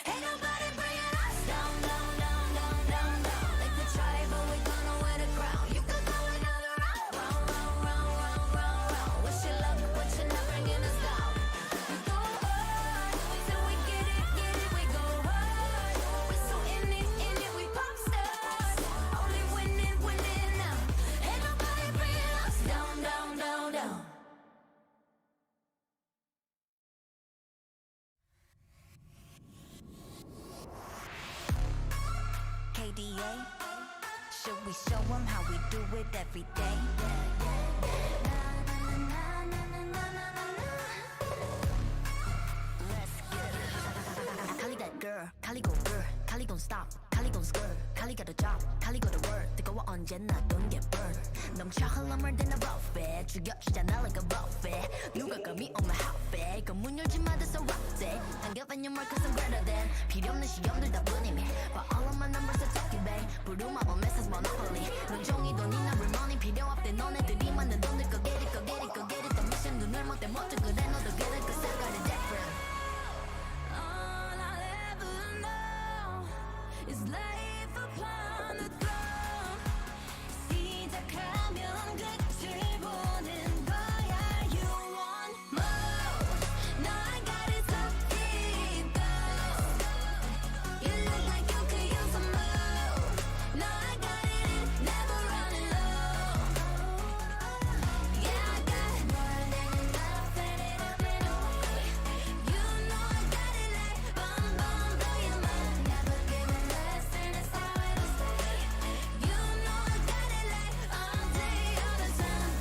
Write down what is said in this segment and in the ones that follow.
Ain't nobody bringing us down, down, down, down, down, down. They could try, but we gonna win the crown. You could go another round, round, round, round, round, round, round. Wish you luck, but you're not bringing us down. We go hard, till we get it, we go hard. We so in it, we pop stars. Only winning, winning now. Ain't nobody bringing us down, down, down, down. KDA, should we show them how we do it every day? Let's get it. Kali that girl, Kali go girl, Kali gon' stop, Kali gon' skirt, Kali got a job, Kali go to work. 뜨거워 언제나 don't get burned. 넘쳐 흘러물 than a buffet, 죽여주잖아 like a buffet. 누가 감히 on my outfit, 그 문 열지 마 that's a rock day. Don't give any more cause I'm greater than. 필요 없는 시험들 다 뿐이미. But all of my numbers are talking babe. 부루마법 message monopoly. 눈종이 돈이나 real money 필요 없대. 너네들이 만든 돈들 go get it, go get it, go get it. 더 미션 눈을 못대 못해 그래 너도 get it cause I got it different. All I'll ever know is life upon the throne. 시작하면 끝을 보는 거야. You want more? No, I got it so deep though. You look like you could use some more. No, I got it, never running low. Yeah, I got more than enough, set it up and away. You know I got it like bum bum, blow your mind. Never giving less, and that's how it'll stay. You know I got it like all day, all the time.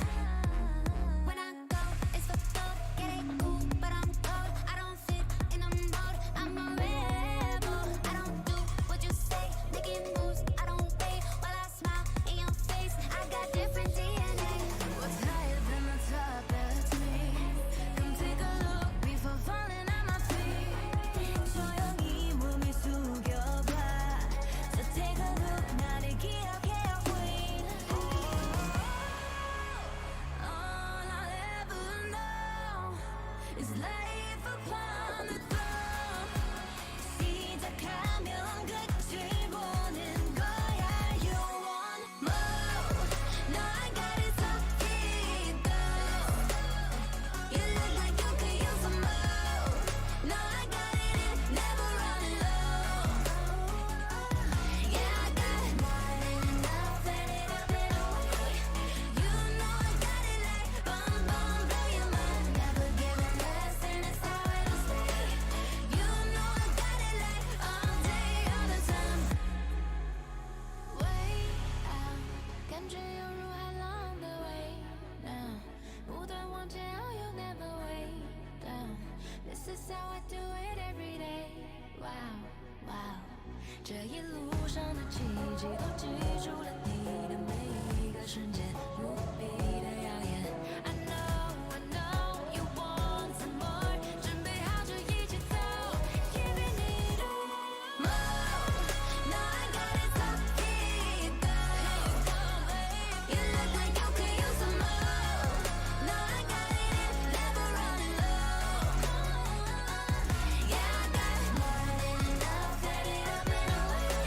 When I go, it's for gold, get it cool, but I'm cold. I don't fit in a mold, I'm a rebel. I don't do what you say, making moves. I don't wait while I smile in your face. I got different DNA. What's higher than the top? That's me. Come take a look before falling on my feet. 조용히 몸을 숙여봐. So take a look, 나를 기억해, queen. All I'll ever know is life upon the throne. 시작하면 끝을 보는 거야. You want more? No, I got it so deep though. You look like you could use some more. No, I got it, never running low. Yeah, I got more than enough, set it up and away. You know I got it like bum bum, blow your mind. Never giving less, and that's how it'll stay. You know I got it like all day, all the time. Way out，感觉犹如海浪的way now，不断往前，oh you never way down。This is how I do it every day。Wow wow，这一路上的奇迹都记住了你的每一个瞬间，无比的耀眼。I know you want some more，准备好就一起走，giving it all。No, I got it so deep though. You look like you could use some more. No, I got it, never running low. Yeah, I got more than enough, set it up and away.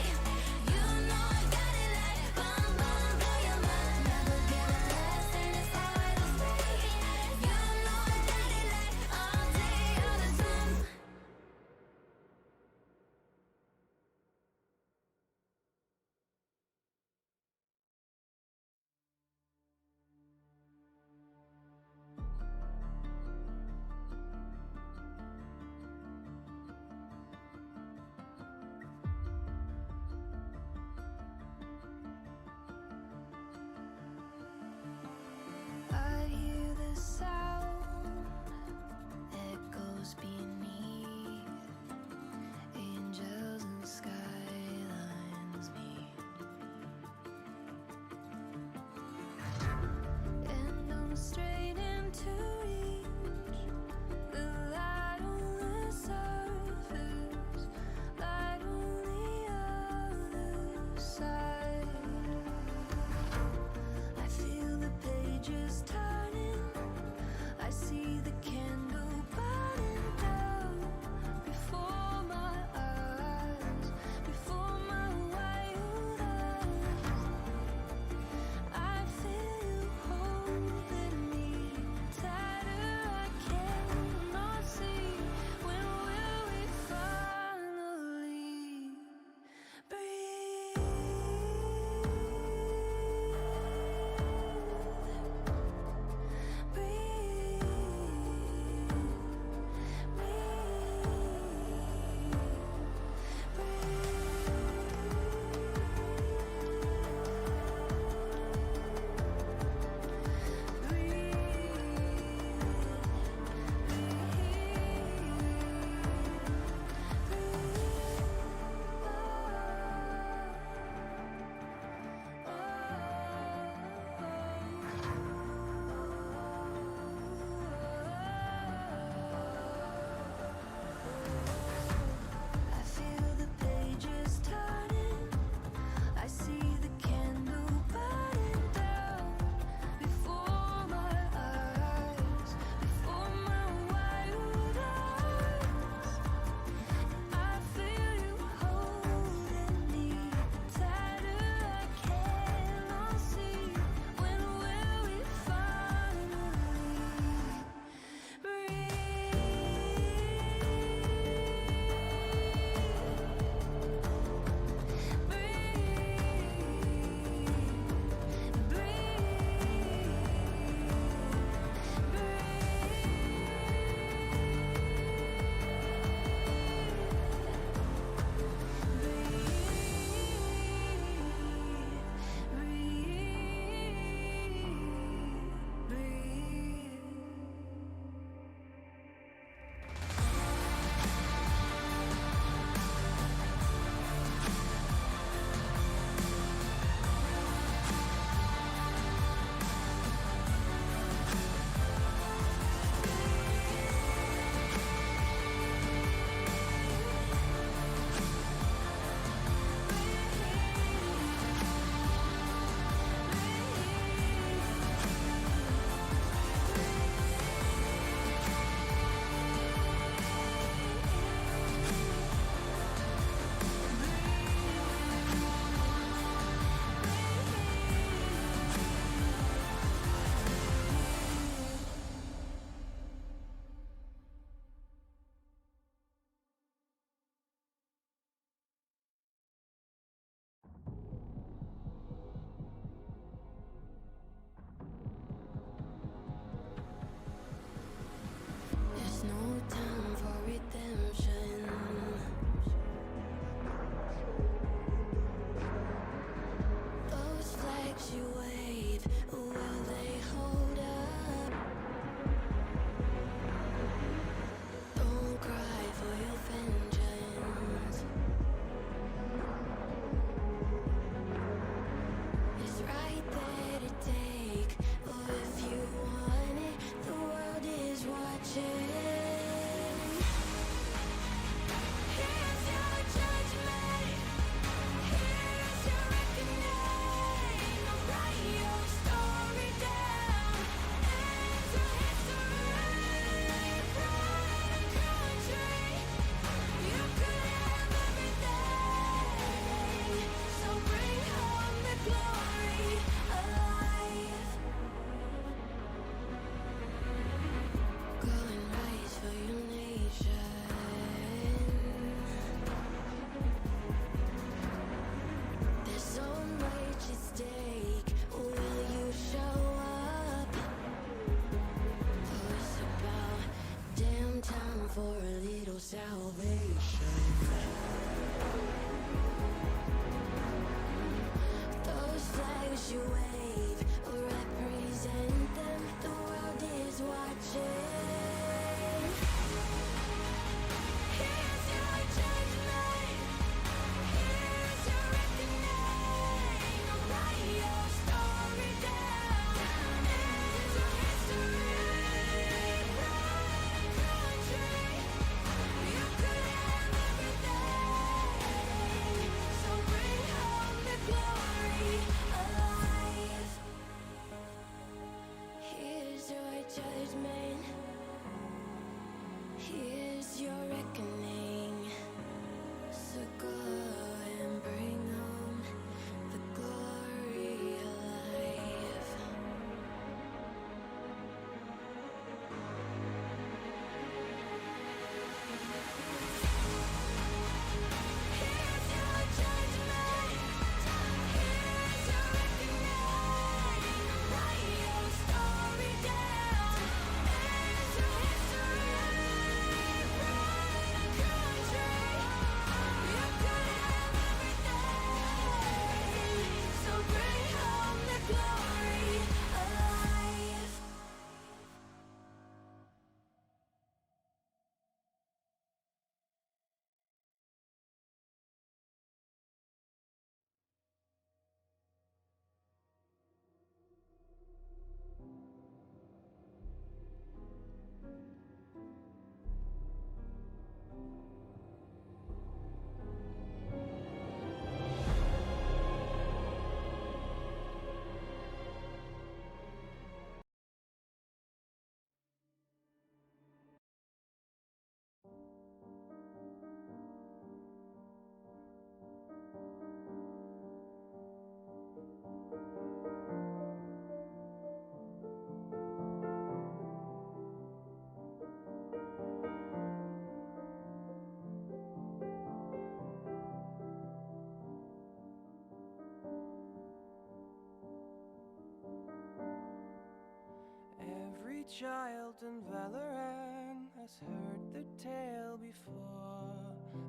child in Valorant has heard the tale before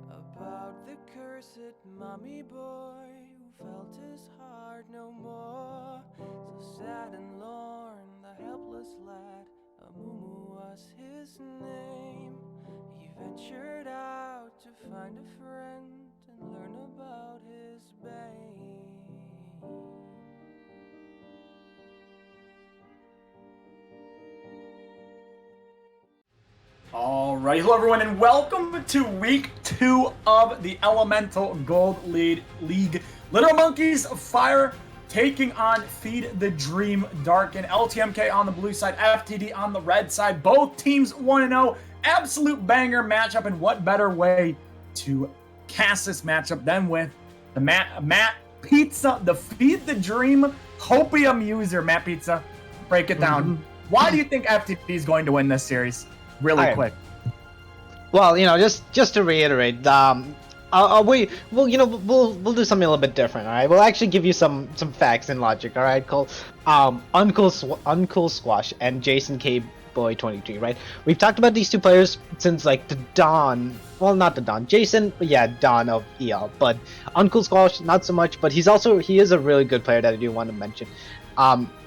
about the cursed mommy boy who felt his heart no more. So sad and lorn, the helpless lad, Amumu was his name. He ventured out to find a friend and learn about his bane. Alright, hello everyone, and welcome to week 2 of the Elemental Gold League. Little Monkeys Fire taking on Feed the Dream Darkin. LTMK on the blue side, FTD on the red side. Both teams 1-0. Absolute banger matchup, and what better way to cast this matchup than with the Matt Pizza, the Feed the Dream Hopium user. Matt Pizza, break it down. Why do you think FTD is going to win this series? Really quick. Well, just to reiterate, we'll do something a little bit different. All right, we'll actually give you some facts and logic. All right, called Uncool Squash and Jason K Boy 23. Right, we've talked about these two players since like the dawn. Well, not the dawn. Jason, yeah, dawn of EL, but Uncool Squash not so much. But he is a really good player that I do want to mention.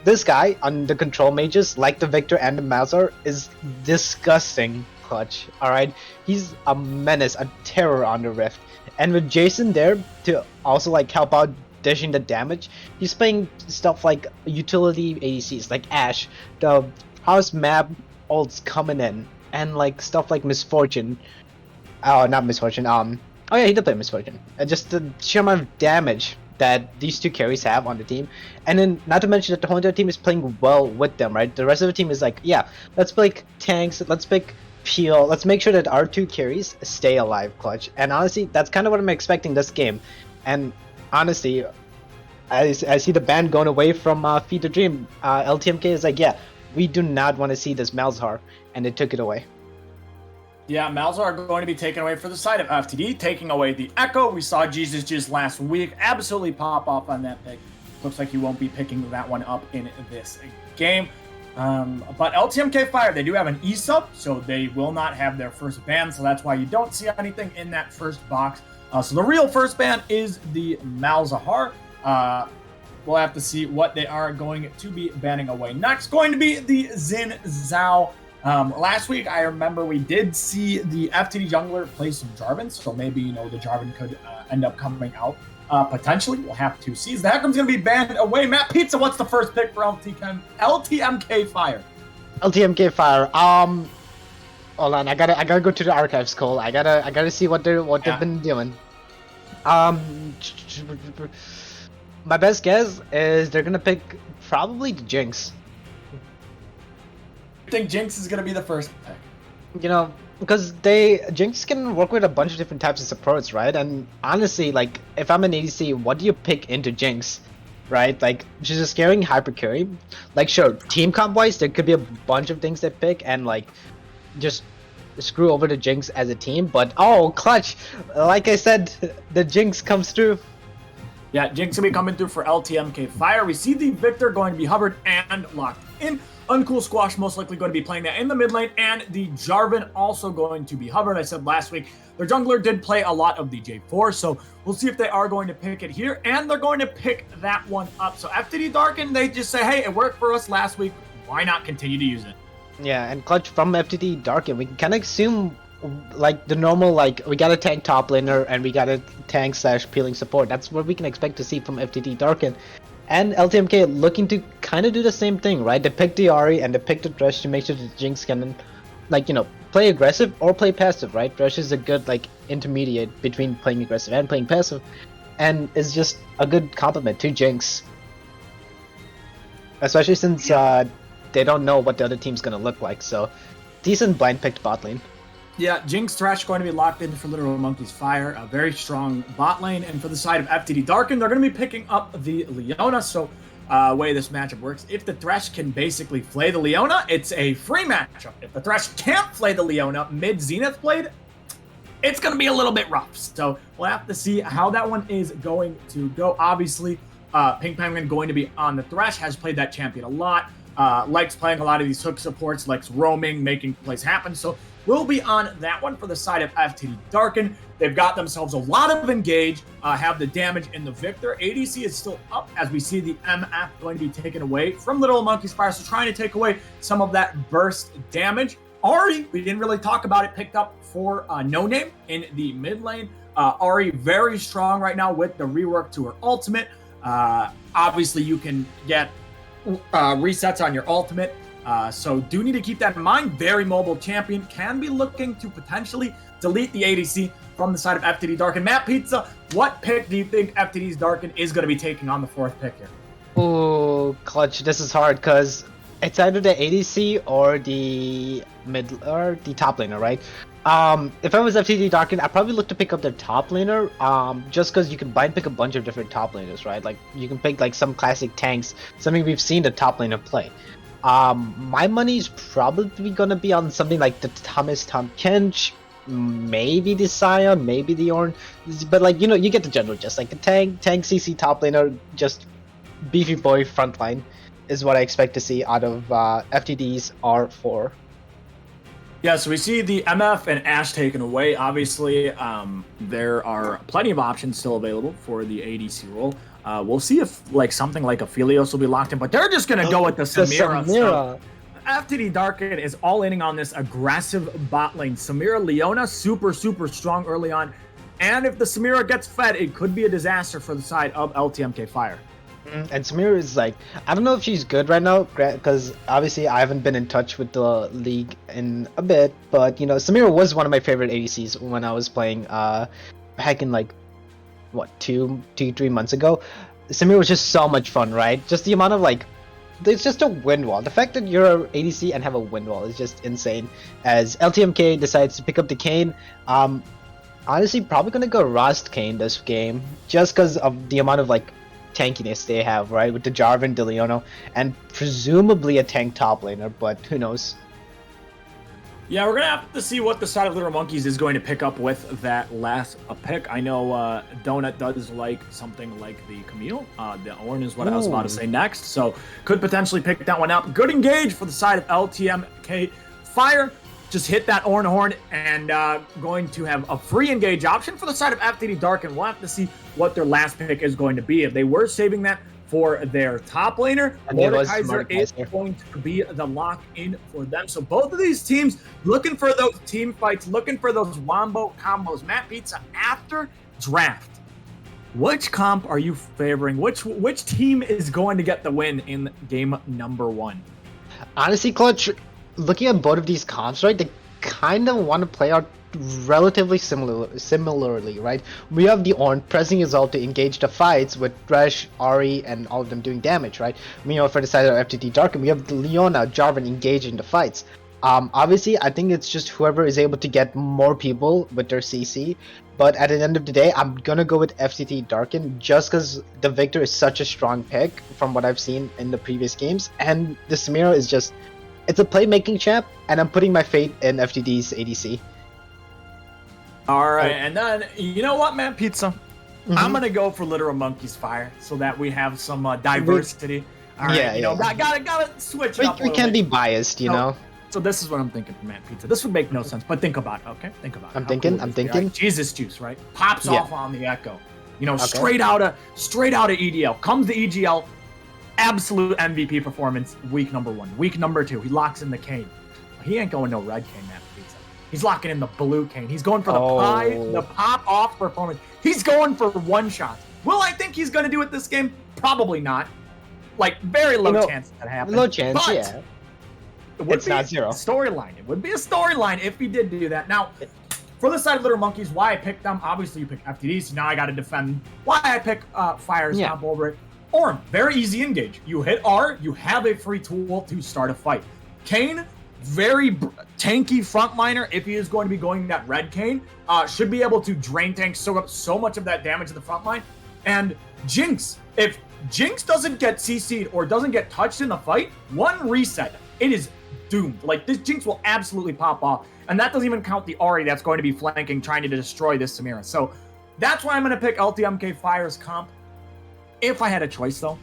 This guy on the control mages, like the Victor and the Malzar, is disgusting clutch. Alright, he's a menace, a terror on the Rift. And with Jason there to also like help out dishing the damage, he's playing stuff like utility ADCs like Ashe, the house map ults coming in, and like stuff like Misfortune. Oh, not Misfortune. Oh yeah, he did play Misfortune. Just the sheer amount of damage that these two carries have on the team, and then not to mention that the whole entire team is playing well with them, right? The rest of the team is like, yeah, let's pick tanks, let's pick Peel, let's make sure that our two carries stay alive, clutch. And honestly, that's kind of what I'm expecting this game. And honestly, I see the ban going away from Feed the Dream. LTMK is like, yeah, we do not want to see this Malzahar, and they took it away. Yeah, Malzahar are going to be taken away for the side of FTD, taking away the Echo. We saw Jesus just last week absolutely pop off on that pick. Looks like he won't be picking that one up in this game. But LTMK Fire, they do have an E-sub, so they will not have their first ban, so that's why you don't see anything in that first box. So the real first ban is the Malzahar. We'll have to see what they are going to be banning away next. Going to be the Xin Zhao. Last week, I remember we did see the FTD jungler play some Jarvan, so maybe, the Jarvan could end up coming out potentially. We'll have to see. The Heckram's going to be banned away. Matt Pizza, what's the first pick for LTMK Fire? LTMK Fire. Hold on, I gotta go to the archives, Cole. I gotta see what they've been doing. My best guess is they're gonna pick probably the Jinx. I think Jinx is going to be the first pick. Because Jinx can work with a bunch of different types of supports, right? And honestly, like, if I'm an ADC, what do you pick into Jinx, right? Like, she's a scaring hyper carry. Like, sure, team comp wise, there could be a bunch of things they pick and like just screw over the Jinx as a team. But oh, clutch! Like I said, the Jinx comes through. Yeah, Jinx will be coming through for LTMK Fire. We see the Victor going to be hovered and locked in. Uncool Squash most likely going to be playing that in the mid lane, and the Jarvan also going to be hovered. I said last week, their jungler did play a lot of the J4, so we'll see if they are going to pick it here, and they're going to pick that one up. So FTD Darkin, they just say, hey, it worked for us last week. Why not continue to use it? Yeah, and clutch from FTD Darkin, we can kind of assume like the normal, like, we got a tank top laner and we got a tank / peeling support. That's what we can expect to see from FTD Darkin. And LTMK looking to kind of do the same thing, right? They picked the Ahri and they picked the Thresh to make sure the Jinx can, like, play aggressive or play passive, right? Thresh is a good, like, intermediate between playing aggressive and playing passive, and is just a good complement to Jinx. Especially since they don't know what the other team's gonna look like, so decent blind picked bot lane. Yeah, Jinx Thresh going to be locked in for Literal Monkeys Fire, a very strong bot lane. And for the side of FTD Darkin, they're going to be picking up the Leona. So, way this matchup works, if the Thresh can basically flay the Leona, it's a free matchup. If the Thresh can't flay the Leona mid-Zenith blade, it's going to be a little bit rough. So, we'll have to see how that one is going to go. Obviously, Pink Penguin going to be on the Thresh, has played that champion a lot. likes playing a lot of these hook supports, likes roaming, making plays happen. So we'll be on that one for the side of FTD Darkin. They've got themselves a lot of engage, have the damage in the Victor. ADC is still up as we see the MF going to be taken away from Little Monkey's Fire. So trying to take away some of that burst damage. Ahri, we didn't really talk about it, picked up for No Name in the mid lane. Ahri very strong right now with the rework to her ultimate. Obviously, you can get resets on your ultimate. So do need to keep that in mind. Very mobile champion. Can be looking to potentially delete the ADC from the side of FTD Darkin. Matt Pizza, what pick do you think FTD's Darkin is going to be taking on the fourth pick here? Oh, Clutch, this is hard because it's either the ADC or the mid or the top laner, right? If I was FTD Darkin, I'd probably look to pick up their top laner, just because you can bind pick a bunch of different top laners, right? Like you can pick like some classic tanks, something we've seen the top laner play. My money's probably gonna be on something like the Thomas Tom Kench, maybe the Sion, maybe the Ornn, but like you get the general gist. Like the tank CC top laner, just beefy boy frontline is what I expect to see out of FTD's R4. Yeah, so we see the MF and Ashe taken away. Obviously, there are plenty of options still available for the ADC role. We'll see if like something like Aphelios will be locked in, but they're just going to go with the Samira. So FTD Darkin is all in on this aggressive bot lane. Samira Leona, super strong early on. And if the Samira gets fed, it could be a disaster for the side of LTMK Fire. And Samira is like, I don't know if she's good right now, because obviously I haven't been in touch with the league in a bit, but Samira was one of my favorite ADCs when I was playing back in like, what, 2-3 months ago. Samira was just so much fun, right? Just the amount of like, there's just a wind wall. The fact that you're an ADC and have a wind wall is just insane. As LTMK decides to pick up the Kayn, honestly probably gonna go Rust Kayn this game, just because of the amount of like tankiness they have, right, with the Jarvan, De Leono, and presumably a tank top laner, but who knows. Yeah, we're gonna have to see what the side of Little Monkeys is going to pick up with that last pick. I know Donut does like something like the Camille. The Ornn is what I was about to say next, so could potentially pick that one up. Good engage for the side of LTMK Fire. Just hit that Ornn horn and going to have a free engage option for the side of FTD Darkin. We'll have to see what their last pick is going to be. If they were saving that for their top laner, Mordekaiser is going to be the lock-in for them. So both of these teams looking for those team fights, looking for those wombo combos. Matt Pizza, after draft, which comp are you favoring? Which team is going to get the win in game number 1? Honestly, Clutch, looking at both of these comps, right, they kind of want to play out relatively similarly, right? We have the Ornn pressing his ult to engage the fights with Thresh, Ahri, and all of them doing damage, right? For the side of FTD Darkin, we have Leona, Jarvan engaging the fights. Obviously, I think it's just whoever is able to get more people with their CC, but at the end of the day, I'm gonna go with FTD Darkin just because the Victor is such a strong pick from what I've seen in the previous games, and the Samira is just, it's a playmaking champ, and I'm putting my faith in FTD's ADC. All right, and then, you know what, man, Pizza? I'm going to go for Literal Monkey's Fire so that we have some diversity. All right, gotta switch it up. We can't be biased, you know? So this is what I'm thinking for Matt Pizza. This would make no sense, but think about it, okay? Think about it. I'm thinking. Right? Jesus Juice, right? Pops off on the Echo. Straight out of EGL. Comes the EGL. Absolute MVP performance week number 1. Week number 2, he locks in the Kayn. He ain't going no red Kayn, Matt Pizza. He's locking in the blue Kayn. He's going for the pop off performance. He's going for one shot. Will I think he's going to do it this game? Probably not. Like, very low chance that happens. Low chance, but yeah. It's not zero. Storyline. It would be a storyline if he did do that. Now, for the side of Little Monkeys, why I picked them, obviously you pick FTD, so now I got to defend why I pick Fire's comp over it. Ornn, very easy engage. You hit R, you have a free tool to start a fight. Kayn, very tanky frontliner if he is going to be going that red Kayn. Should be able to drain tank, soak up so much of that damage in the front line. And Jinx, if Jinx doesn't get CC'd or doesn't get touched in the fight, one reset, it is doomed. Like, this Jinx will absolutely pop off. And that doesn't even count the Ahri that's going to be flanking, trying to destroy this Samira. So that's why I'm going to pick LTMK Fire's comp. If I had a choice, though,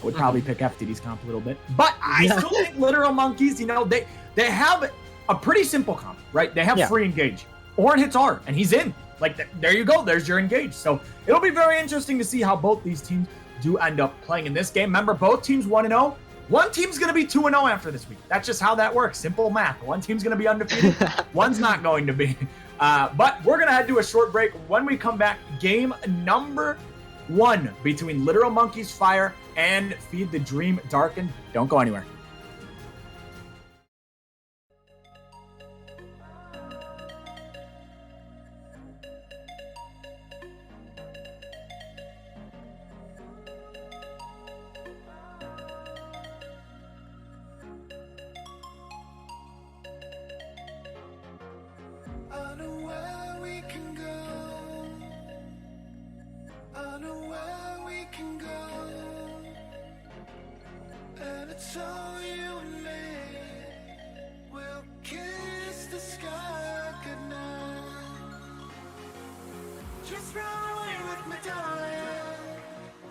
would probably pick FTD's comp a little bit. But I still think Literal Monkeys, you know, they have a pretty simple comp, right? They have free engage. Orin hits R, and he's in. Like, there you go. There's your engage. So it'll be very interesting to see how both these teams do end up playing in this game. Remember, both teams 1-0. One team's going to be 2-0 after this week. That's just how that works. Simple math. One team's going to be undefeated. One's not going to be. But we're going to head to a short break. When we come back, game number 1 between Literal Monkeys Fire and Feed the Dream Darkin. Don't go anywhere. I know where we can go. I know where we can go. And it's all you and me. We'll kiss the sky goodnight. Just run away with me, darling.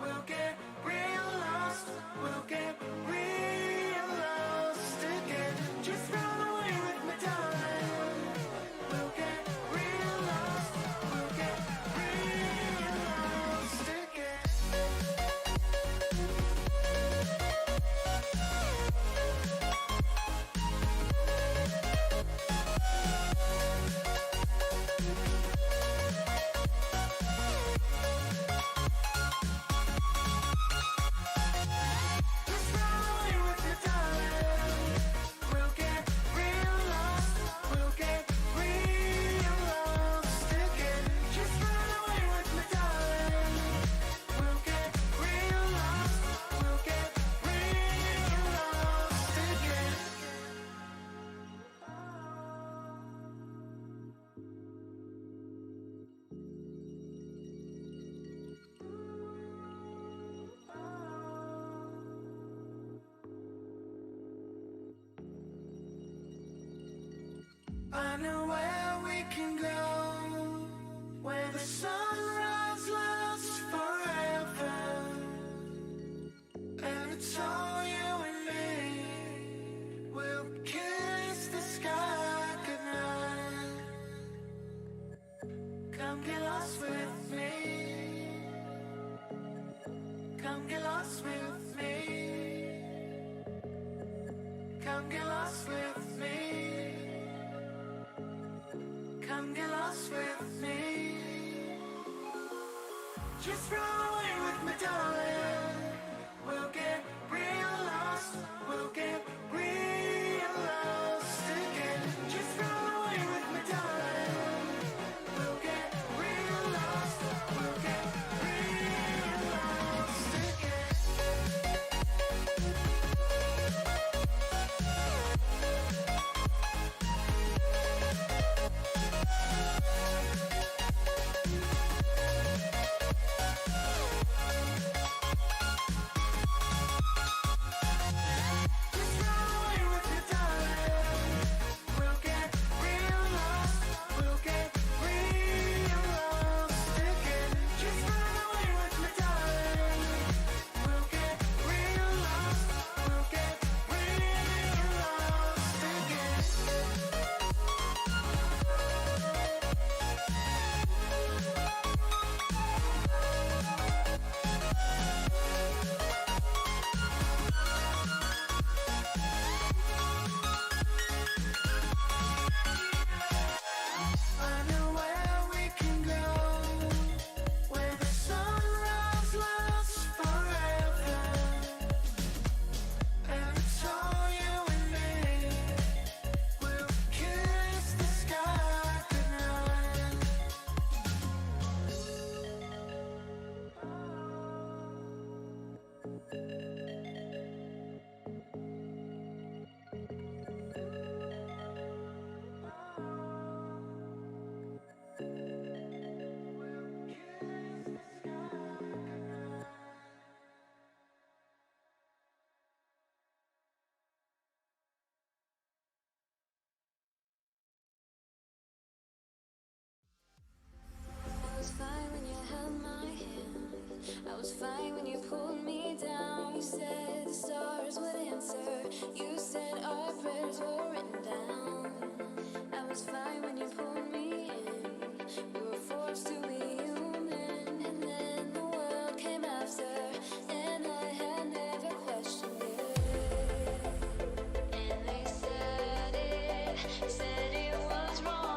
We'll get real lost. We'll get real lost again. Just run away with me, darling. We'll get real lost. We'll get real lost again. Just run away with me, darling. We'll get real lost. We'll get real lost again. Just run away with me, darling. We'll get real lost. We'll get real lost again. I know where we can go, where the sunrise lasts forever, and it's all you and me. We'll kiss the sky goodnight. Come get lost with me. Come get lost with me. Come get lost with me. Come get lost with me. Just run away with me, darling. We'll get real lost. We'll get real lost again. Just run away with me, darling. We'll get real lost. We'll get real lost again. Just run away with me, darling. We'll get real lost. We'll get real lost again. Just run away with me, darling. We'll get real lost. We'll get real lost again. I know where we can go, where the sunrise lasts forever, and it's all you and me. We'll kiss the sky goodnight. I was fine when you held my hand. I was fine when you pulled me down. You said the stars would answer. You said our prayers were written down. I was fine when you pulled me in. We were forced to be human, and then the world came after, and I had never questioned it. And they said it was wrong.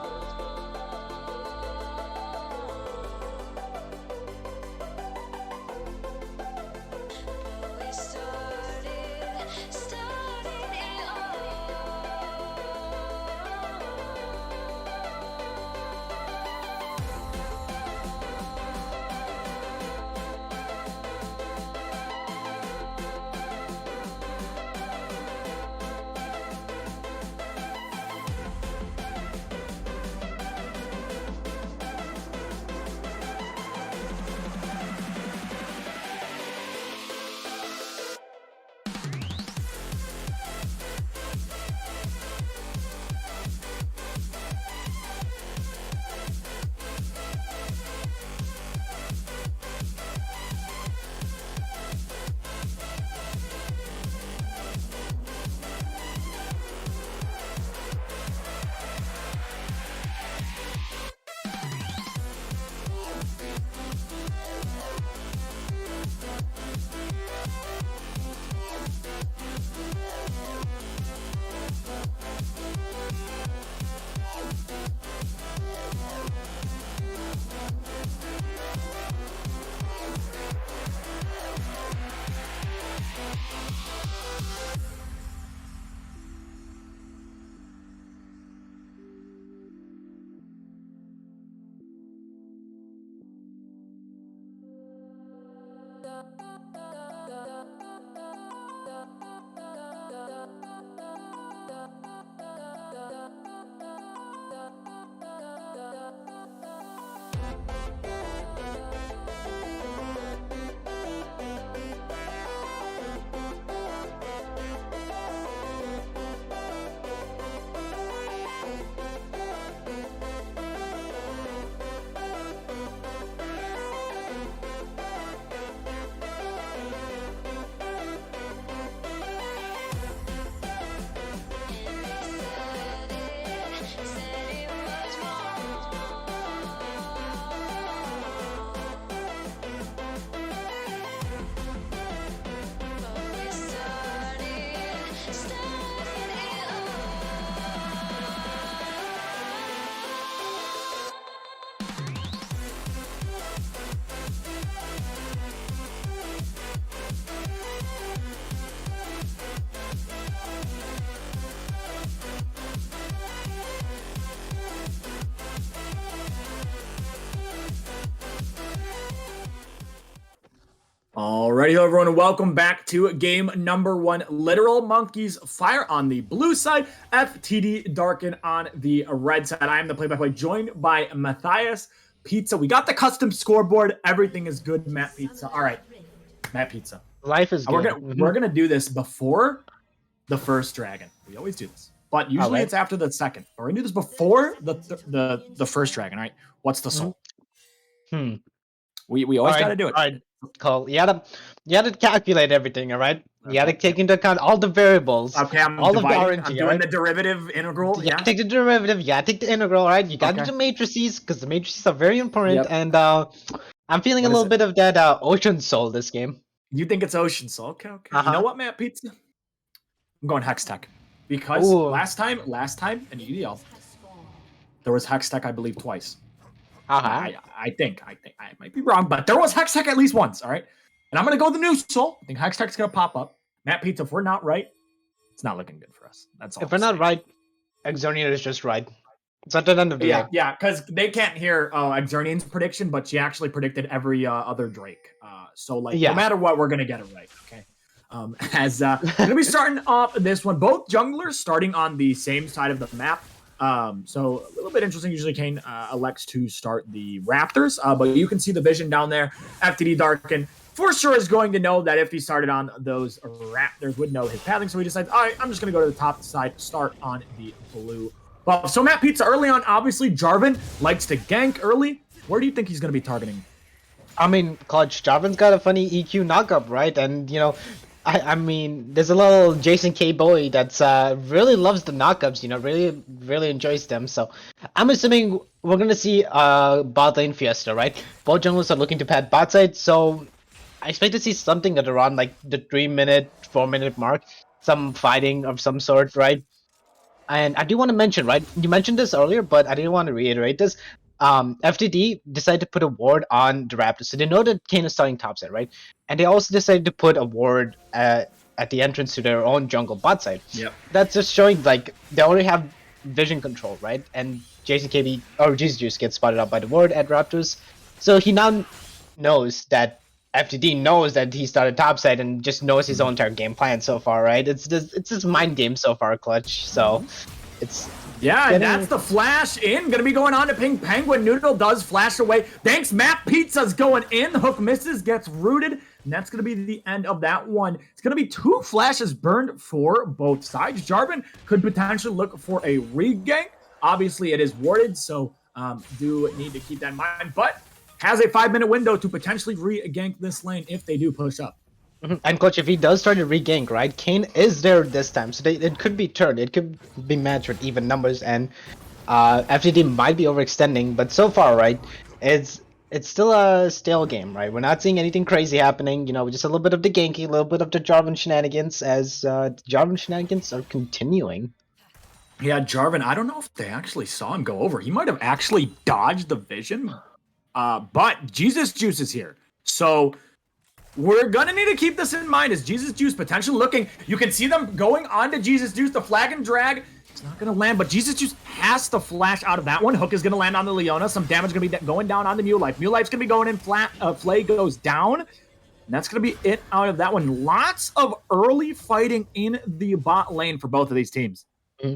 But we started it Alrighty, hello everyone, and welcome back to game number 1. Literal Monkeys Fire on the blue side, FTD Darkin on the red side. I am the play-by-play, joined by Matthias Pizza. We got the custom scoreboard. Everything is good, Matt Pizza. All right, Matt Pizza. Life is good. We're gonna do this before the first dragon. We always do this, but usually it's after the second. We're gonna do this before the first dragon. All right, what's the soul? We always got to do it. All right, Cole. You gotta calculate everything. All right. You gotta take into account all the variables. Okay, I'm all dividing. of the RNG. I'm doing the derivative integral. You gotta take the derivative. You gotta take the integral. All right. You gotta do the matrices because the matrices are very important. Yep. And I'm feeling a little bit of that ocean soul this game. You think it's ocean soul? Okay. You know what, Matt Pizza? I'm going Hex Tech because last time in EGL there was Hex Tech, I believe, twice. I think I might be wrong, but there was Hex Tech at least once. All right, and I'm gonna go the new soul. I think Hex Tech's gonna pop up. Matt Pizza, if we're not right, it's not looking good for us. That's all. If we're not right, Exornian is just right. It's at the end of the day. Yeah, because they can't hear Exornian's prediction, but she actually predicted every other Drake. So no matter what, we're gonna get it right. Okay. Gonna be starting off this one. Both junglers starting on the same side of the map. So a little bit interesting. Usually Kane elects to start the Raptors, but you can see the vision down there. FTD Darkin for sure is going to know that if he started on those Raptors would know his pathing. So he decides, all right, I'm just going to go to the top side, start on the blue buff. So Matt Pizza early on, obviously Jarvan likes to gank early. Where do you think he's going to be targeting? I mean, Clutch, Jarvan's got a funny EQ knockup, right? And, I mean, there's a little Jason K boy that's really loves the knockups, really enjoys them. So I'm assuming we're gonna see bot lane fiesta, right? Both junglers are looking to pad bot side, so I expect to see something at around like the 3 minute, 4 minute mark, some fighting of some sort, right? And I do want to mention, right? You mentioned this earlier, but I didn't want to reiterate this. FTD decided to put a ward on the Raptors, so they know that Kane is starting topside, right? And they also decided to put a ward at the entrance to their own jungle bot side. Yep. That's just showing like they already have vision control, right? And Jason KB or Jesus Juice gets spotted up by the ward at Raptors, so he now knows that FTD knows that he started topside and just knows his own entire game plan so far, right? It's this mind game so far, Clutch. So it's Yeah, and that's the flash in. Gonna be going on to ping Penguin. Noodle does flash away. Thanks, Matt Pizza's going in. Hook misses, gets rooted. And that's gonna be the end of that one. It's gonna be 2 flashes burned for both sides. Jarvan could potentially look for a regank. Obviously, it is warded, so do need to keep that in mind. But has a 5-minute window to potentially re-gank this lane if they do push up. And Coach, if he does try to regank, right, Kane is there this time, so it could be turned. It could be matched with even numbers, and FTD might be overextending. But so far, right, it's still a stale game, right? We're not seeing anything crazy happening. Just a little bit of the ganking, a little bit of the Jarvan shenanigans, as Jarvan shenanigans are continuing. Yeah, Jarvan, I don't know if they actually saw him go over. He might have actually dodged the vision. But Jesus Juice is here. So we're going to need to keep this in mind as Jesus Juice potentially looking. You can see them going on to Jesus Juice. The flag and drag. It's not going to land, but Jesus Juice has to flash out of that one. Hook is going to land on the Leona. Some damage going to be going down on the Mew Life. Mew Life's going to be going in flat. Flay goes down. And that's going to be it out of that one. Lots of early fighting in the bot lane for both of these teams. Mm-hmm.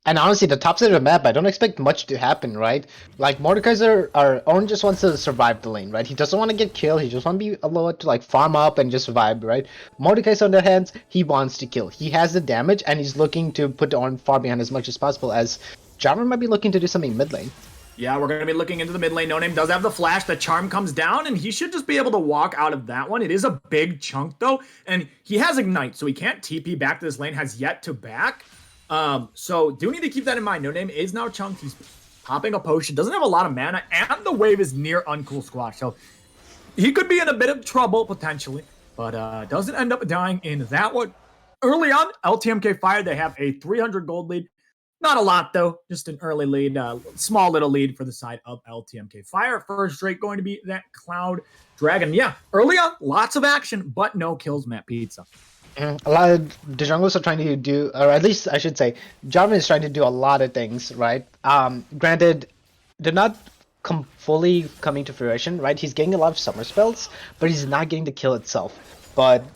And honestly, the top side of the map, I don't expect much to happen, right? Like, Mordekaiser, Owen just wants to survive the lane, right? He doesn't want to get killed. He just wants to be allowed to, like, farm up and just survive, right? Mordekaiser, on the other hand, he wants to kill. He has the damage, and he's looking to put the Owen far behind as much as possible, as Jarvan might be looking to do something mid lane. Yeah, we're going to be looking into the mid lane. No Name does have the flash. The charm comes down, and he should just be able to walk out of that one. It is a big chunk, though, and he has Ignite, so he can't TP back to this lane, has yet to back. So do need to keep that in mind. No Name is now chunked. He's popping a potion. Doesn't have a lot of mana, and the wave is near Uncool Squash. So he could be in a bit of trouble, potentially, but doesn't end up dying in that one. Early on, LTMK Fire, they have a 300 gold lead. Not a lot, though. Just an early lead. Small little lead for the side of LTMK Fire. First straight going to be that Cloud Dragon. Yeah, early on, lots of action, but no kills, Matt Pizza. A lot of the junglers are trying to do, or at least I should say, Jarvan is trying to do a lot of things, right? Granted, they're not fully coming to fruition, right? He's getting a lot of summer spells, but he's not getting the kill itself. But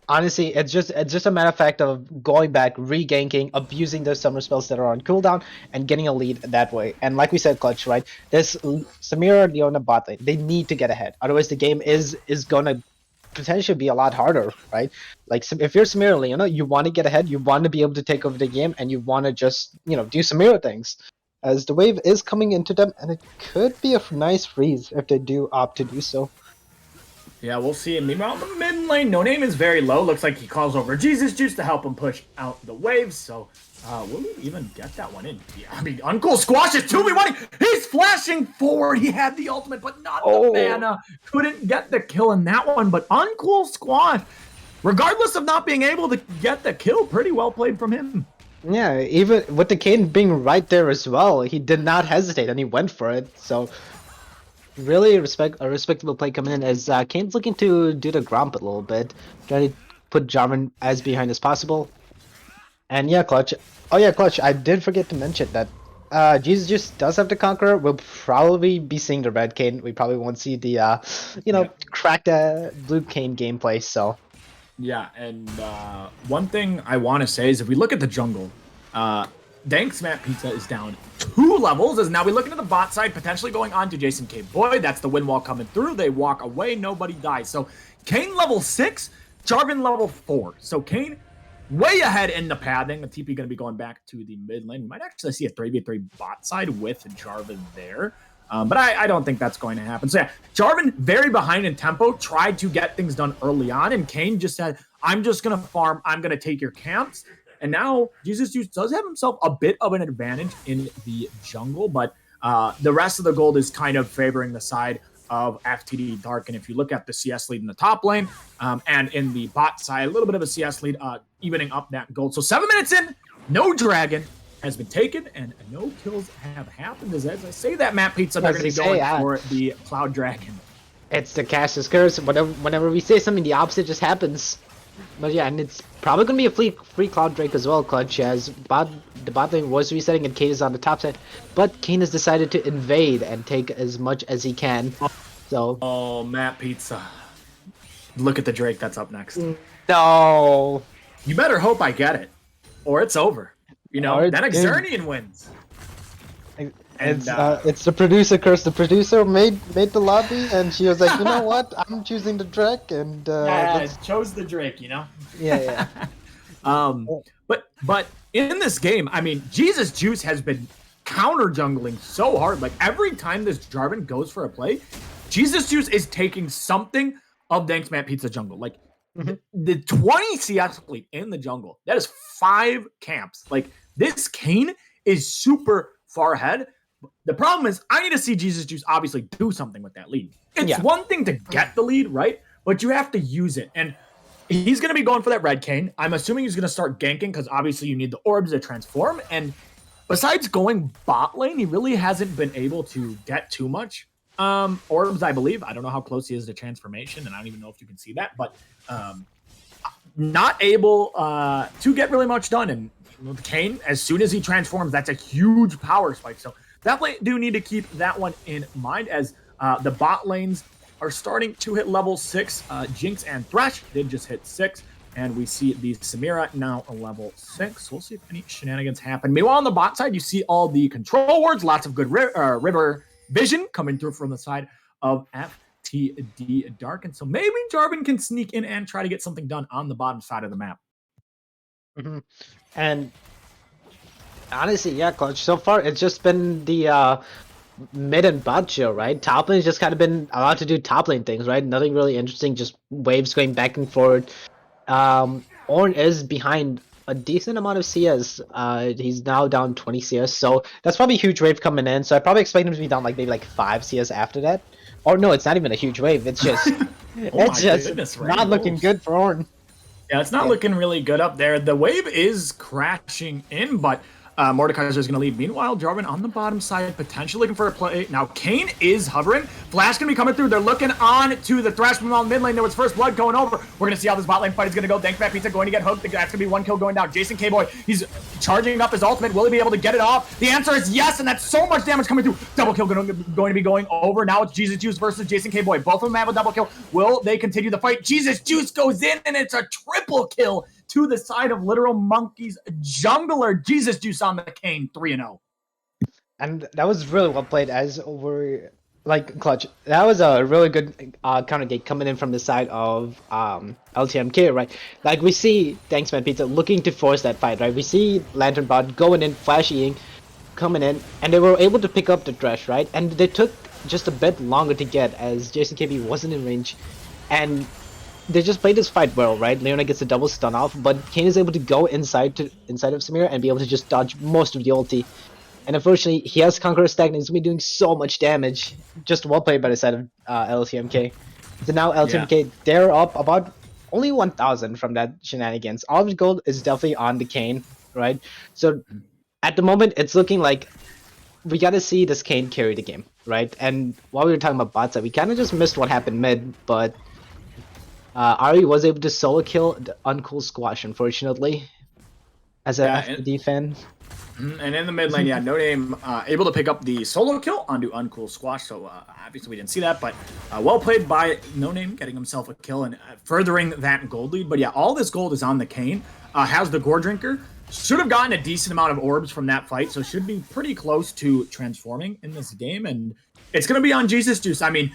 honestly, it's just a matter of fact of going back, reganking, abusing those summer spells that are on cooldown, and getting a lead that way. And like we said, Clutch, right? This Samira, Leona bot lane, they need to get ahead. Otherwise, the game is gonna potentially be a lot harder, right? Like, if you're Samira Leona, you want to get ahead, you want to be able to take over the game, and you want to just, do Samira things. As the wave is coming into them, and it could be a nice freeze if they do opt to do so. Yeah, we'll see. And meanwhile, the mid lane, No Name is very low. Looks like he calls over Jesus Juice to help him push out the waves. So, will he even get that one in? Yeah, I mean, Uncool Squash is 2v1. He's flashing forward. He had the ultimate, but not the mana. Couldn't get the kill in that one. But Uncool Squash, regardless of not being able to get the kill, pretty well played from him. Yeah, even with the Kane being right there as well, he did not hesitate and he went for it. So, really a respectable play coming in as Kane's looking to do the grump a little bit, trying to put Jarvan as behind as possible. And yeah, Clutch. Oh yeah, Clutch, I did forget to mention that Jesus just does have the Conqueror. We'll probably be seeing the red Kane. We probably won't see the, cracked blue Kane gameplay, so. Yeah, and one thing I want to say is if we look at the jungle, Danks Matt Pizza is down 2 levels, as now we look into the bot side, potentially going on to Jason K. Boyd. That's the wind wall coming through. They walk away. Nobody dies. So Kane level 6, Jarvan level 4. So Kane way ahead in the padding. The TP going to be going back to the mid lane. We might actually see a 3v3 bot side with Jarvan there. But I don't think that's going to happen. So yeah, Jarvan very behind in tempo, tried to get things done early on, and Kane just said, I'm just going to farm. I'm going to take your camps. And now Jesus Juice does have himself a bit of an advantage in the jungle, but the rest of the gold is kind of favoring the side of FTD Darkin. If you look at the CS lead in the top lane and in the bot side, a little bit of a CS lead, evening up that gold. So 7 minutes in, no dragon has been taken and no kills have happened. As I say that, Matt Pizza, they're going to be going for the Cloud Dragon. It's the Cassius curse. Whenever we say something, the opposite just happens. But yeah, and it's probably going to be a free Cloud Drake as well, Clutch, as the bot lane was resetting and Kane is on the top side. But Kane has decided to invade and take as much as he can. So. Oh, Matt Pizza. Look at the Drake that's up next. No. You better hope I get it, or it's over. You know, then Xernean wins. And, it's the producer curse. The producer made the lobby, and she was like, you know what? I'm choosing the Drake, and chose the Drake. You know. Yeah. But in this game, I mean, Jesus Juice has been counter jungling so hard. Like every time this Jarvan goes for a play, Jesus Juice is taking something of Thanks Matt Pizza jungle. Like the 20 CS lead in the jungle. That is 5 camps. Like this Kane is super far ahead. The problem is I need to see Jesus Juice obviously do something with that lead. It's one thing to get the lead, right? But you have to use it. And he's going to be going for that red Kane. I'm assuming he's going to start ganking because obviously you need the orbs to transform. And besides going bot lane, he really hasn't been able to get too much orbs, I believe. I don't know how close he is to transformation, and I don't even know if you can see that. But not able to get really much done. And with Kane, as soon as he transforms, that's a huge power spike. So definitely do need to keep that one in mind as the bot lanes are starting to hit level 6. Jinx and Thresh did just hit 6. And we see the Samira now a level 6. We'll see if any shenanigans happen. Meanwhile, on the bot side, you see all the control wards. Lots of good river vision coming through from the side of FTD Darkin. So maybe Jarvan can sneak in and try to get something done on the bottom side of the map. And honestly, yeah, Clutch, so far it's just been the mid and bot show, right? Top lane's just kind of been allowed to do top lane things, right? Nothing really interesting, just waves going back and forth. Ornn is behind a decent amount of CS. He's now down 20 CS, so that's probably a huge wave coming in. So I probably expect him to be down like maybe like 5 CS after that. Or no, it's not even a huge wave. It's just not looking good for Ornn. Yeah, it's not looking really good up there. The wave is crashing in, but Mordekaiser is going to lead. Meanwhile, Jarvan on the bottom side, potentially looking for a play. Now, Kane is hovering. Flash going to be coming through. They're looking on to the Thresh from on mid lane. There was first blood going over. We're going to see how this bot lane fight is going to go. Thanks, Matt Pizza going to get hooked. That's going to be 1 kill going down. Jason K-Boy, he's charging up his ultimate. Will he be able to get it off? The answer is yes, and that's so much damage coming through. Double kill going to be going over. Now it's Jesus Juice versus Jason K-Boy. Both of them have a double kill. Will they continue the fight? Jesus Juice goes in, and it's a triple kill to the side of Literal Monkey's jungler. Jesus Juice on the Kane, 3-0. And that was really well played as over, like, Clutch. That was a really good counter gate coming in from the side of LTMK, right? Like, we see Thanks Man Pizza looking to force that fight, right? We see Lantern Bot going in, flashying, coming in, and they were able to pick up the Thresh, right? And they took just a bit longer to get as Jason KB wasn't in range. And they just played this fight well, right? Leona gets a double stun off, but Kane is able to go inside of Samira and be able to just dodge most of the ulti. And unfortunately, he has Conqueror Stack and he's going to be doing so much damage. Just well played by the side of LTMK. So now LTMK, they're up about only 1,000 from that shenanigans. All of the gold is definitely on the Kane, right? So at the moment, it's looking like we got to see this Kane carry the game, right? And while we were talking about bot side, we kind of just missed what happened mid, but Ari was able to solo kill the Uncool Squash, unfortunately, as an FTD fan. And in the mid lane, No Name able to pick up the solo kill onto Uncool Squash, so obviously we didn't see that, but well played by No Name, getting himself a kill and furthering that gold lead. But yeah, all this gold is on the Kane. Has the Gore Drinker. Should have gotten a decent amount of orbs from that fight, so should be pretty close to transforming in this game, and it's going to be on Jesus Juice. I mean,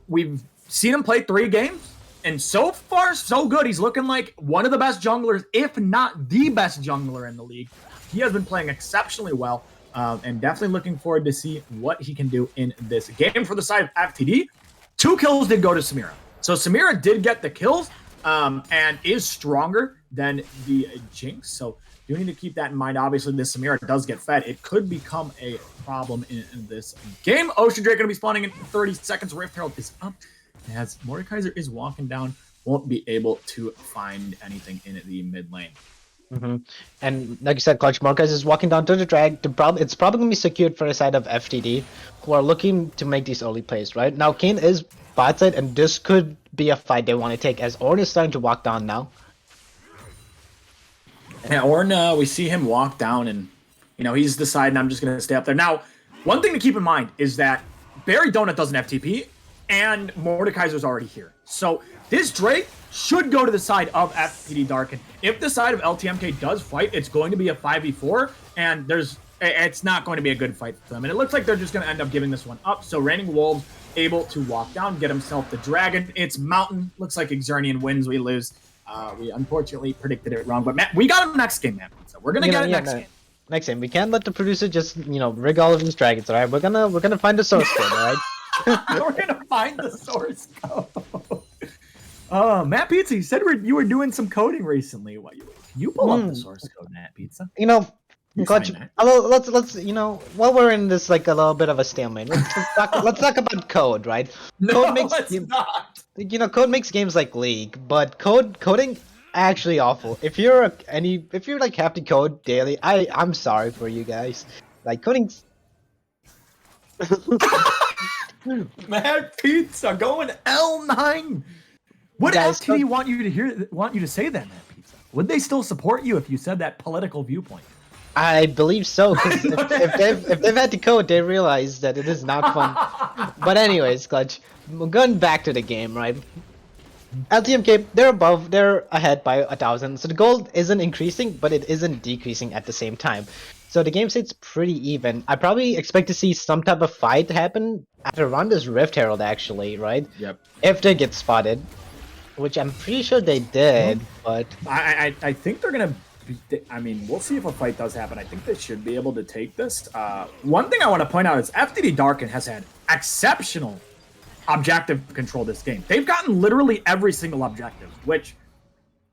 we've seen him play 3 games. And so far, so good. He's looking like one of the best junglers, if not the best jungler in the league. He has been playing exceptionally well, and definitely looking forward to see what he can do in this game. For the side of FTD, 2 kills did go to Samira. So Samira did get the kills, and is stronger than the Jinx. So you need to keep that in mind. Obviously, this Samira does get fed. It could become a problem in this game. Ocean Drake going to be spawning in 30 seconds. Rift Herald is up as Mordekaiser is walking down. Won't be able to find anything in the mid lane. And like you said, Clutch Marquez is walking down to the drag. It's probably going to be secured for the side of FTD, who are looking to make these early plays, right? Now, Kane is bot side, and this could be a fight they want to take, as Ornn is starting to walk down now. Yeah, Ornn, we see him walk down, and, he's deciding I'm just going to stay up there. Now, one thing to keep in mind is that Barry Donut doesn't have TP, and Mordekaiser's already here. So this Drake should go to the side of FTD Darkin. If the side of LTMK does fight, it's going to be a 5v4, and it's not going to be a good fight for them. And it looks like they're just going to end up giving this one up. So Raining Wolves able to walk down, get himself the dragon. It's Mountain. Looks like Xernean wins. We lose. We unfortunately predicted it wrong. But Matt, we got him next game, Matt. So we're going to get it next game. Next game. We can't let the producer just, rig all of these dragons, all right? We're gonna find the source code, all right? We're going to find the source code. Matt Pizza, you said you were doing some coding recently. Can you pull up the source code, Matt Pizza? Clutch, let's while we're in this like a little bit of a stalemate, let's talk about code, right? No, let's not. Code makes games like League, but coding actually awful. If you're like have to code daily, I'm sorry for you guys. Like coding's Matt Pizza going L9. What else do you want you to say then, Matt Pizza? Would they still support you if you said that political viewpoint? I believe so, because if they've had to code, they realize that it is not fun. But anyways, Clutch, going back to the game, right? LTMK, they're ahead by 1,000, so the gold isn't increasing, but it isn't decreasing at the same time. So the game state's pretty even. I probably expect to see some type of fight happen at around this Rift Herald, actually, right? Yep. If they get spotted, which I'm pretty sure they did, but I think they're gonna. We'll see if a fight does happen. I think they should be able to take this. One thing I want to point out is FTD Darkin has had exceptional objective control this game. They've gotten literally every single objective, which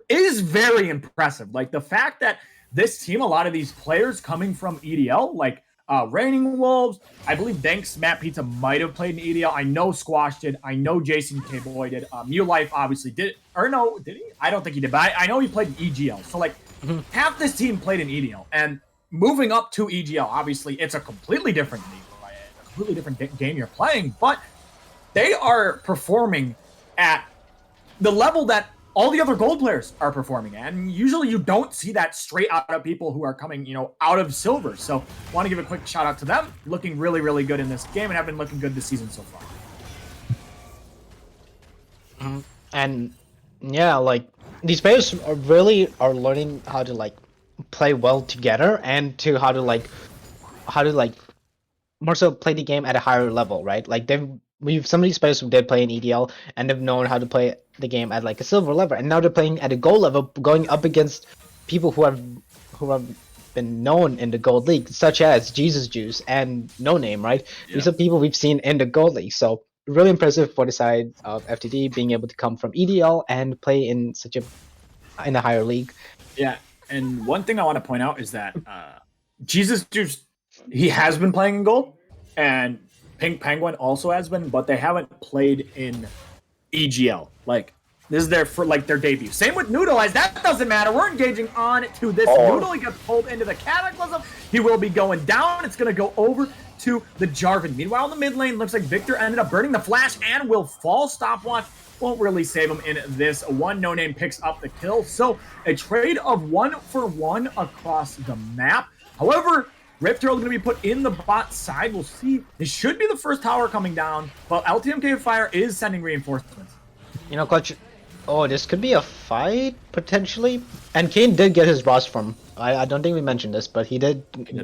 is very impressive. Like the fact that this team, a lot of these players coming from EDL, like Raining Wolves, I believe Thanks Matt Pizza might have played in EDL. I know Squash did. I know Jason K. Boy did. Mew Life obviously did. Or no, did he? I don't think he did, but I know he played in EGL. So like half this team played in EDL. And moving up to EGL, obviously it's a completely different league, right? A completely different game you're playing, but they are performing at the level that all the other gold players are performing at. And usually you don't see that straight out of people who are coming, out of silver. So want to give a quick shout out to them. Looking really, really good in this game and have been looking good this season so far. And yeah, like these players are learning how to like play well together and to how to more so play the game at a higher level, right? Like some of these players who did play in EDL and have known how to play the game at like a silver level, and now they're playing at a gold level, going up against people who have been known in the gold league, such as Jesus Juice and No Name, right? Yeah. These are people we've seen in the gold league, so really impressive for the side of FTD being able to come from EDL and play in a higher league. Yeah, and one thing I want to point out is that Jesus Juice, he has been playing in gold, and Pink Penguin also has been, but they haven't played in EGL. Like, this is their debut. Same with Noodle, as that doesn't matter. We're engaging on to this. Noodle, he gets pulled into the Cataclysm. He will be going down. It's going to go over to the Jarvan. Meanwhile, in the mid lane, looks like Victor ended up burning the flash and will fall. Stopwatch won't really save him in this one. No Name picks up the kill. So, a trade of 1-for-1 across the map. However, Rift Herald going to be put in the bot side. We'll see. This should be the first tower coming down, but LTMK Fire is sending reinforcements. Clutch. Oh, this could be a fight, potentially. And Kane did get his Rost from. I don't think we mentioned this, but he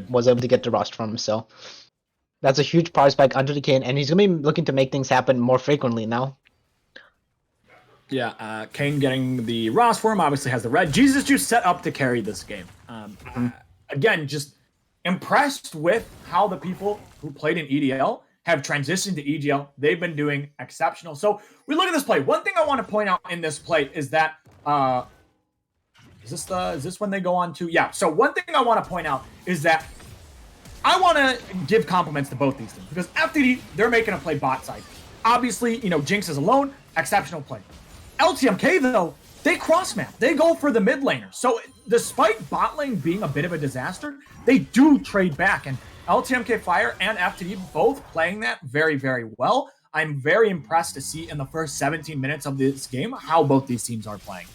was able to get the Rost from him, so that's a huge power spike under the Kane, and he's going to be looking to make things happen more frequently now. Yeah, Kane getting the Rost for him, obviously has the red. Jesus Juice set up to carry this game. Again, just impressed with how the people who played in EDL have transitioned to EGL. They've been doing exceptional. So we look at this play. One thing I want to point out in this play is that is this when they go on to? Yeah. So one thing I want to point out is that I want to give compliments to both these teams because FTD, they're making a play bot side. Obviously, Jinx is alone, exceptional play. LTMK, though, they cross map. They go for the mid laner. So despite bot lane being a bit of a disaster, they do trade back. And LTMK Fire and FTD both playing that very, very well. I'm very impressed to see in the first 17 minutes of this game how both these teams are playing.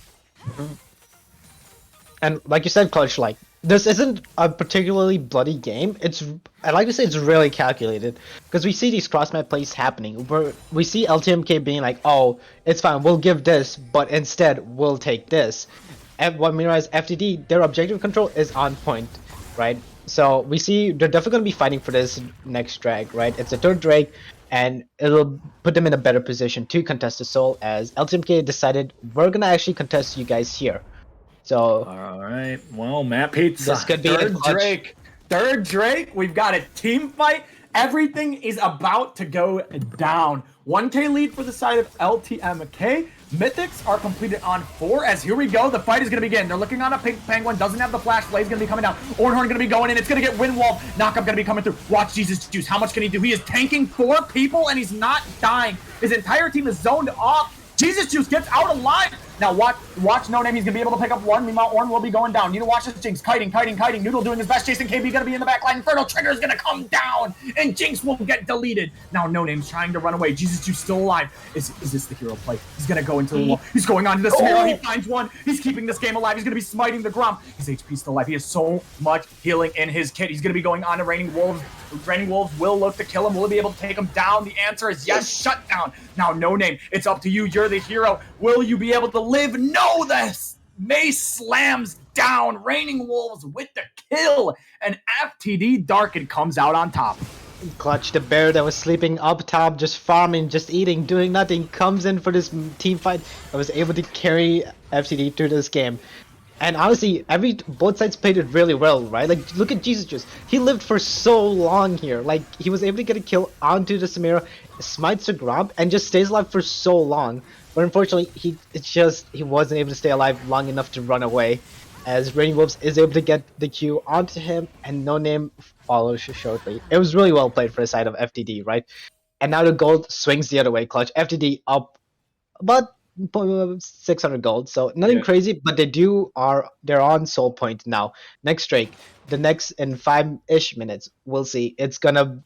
And like you said, Clutch, like, this isn't a particularly bloody game. I like to say it's really calculated because we see these cross-map plays happening where we see LTMK being like, oh, it's fine, we'll give this, but instead we'll take this. And what we realize FTD, their objective control is on point, right? So we see they're definitely going to be fighting for this next drag, right? It's a third drag, and it'll put them in a better position to contest the soul as LTMK decided we're going to actually contest you guys here. So all right, well, Matt Pizza, this could be third Drake. We've got a team fight. Everything is about to go down. 1K lead for the side of LTMK. Mythics are completed on 4 as here we go. The fight is going to begin. They're looking on a pink penguin. Doesn't have the flash. Blade's going to be coming down. Ornhorn going to be going in. It's going to get Windwall. Knockup going to be coming through. Watch Jesus Juice. How much can he do? He is tanking 4 people and he's not dying. His entire team is zoned off. Jesus Juice gets out alive. Now watch No Name. He's going to be able to pick up 1. Meanwhile, Orn will be going down. Need to watch this Jinx. Kiting. Noodle doing his best. Jason KB going to be in the back line. Inferno Trigger is going to come down. And Jinx will get deleted. Now No Name's trying to run away. Jesus Juice still alive. Is this the hero play? He's going to go into the wall. He's going on to the Samira. He finds 1. He's keeping this game alive. He's going to be smiting the Grom. His HP's still alive. He has so much healing in his kit. He's going to be going on to Raining Wolves. Raining Wolves will look to kill him. Will he be able to take him down? The answer is yes. Shut down. Now No Name. It's up to you. You're the hero. Will you be able to live? No, this Mace slams down Raining Wolves with the kill, and FTD Darkin comes out on top. Clutch, the bear that was sleeping up top, just farming, just eating, doing nothing, comes in for this team fight and was able to carry FTD through this game. And honestly, both sides played it really well, right? Like, look at Jesus Juice. He lived for so long here. Like, he was able to get a kill onto the Samira, smites the Grom, and just stays alive for so long. But unfortunately, he wasn't able to stay alive long enough to run away. As Raining Wolves is able to get the Q onto him, and No Name follows shortly. It was really well played for the side of FTD, right? And now the gold swings the other way, Clutch. FTD up about 600 gold, so nothing crazy, but they're on soul point now. Next Drake, the next in 5-ish minutes, we'll see. It's gonna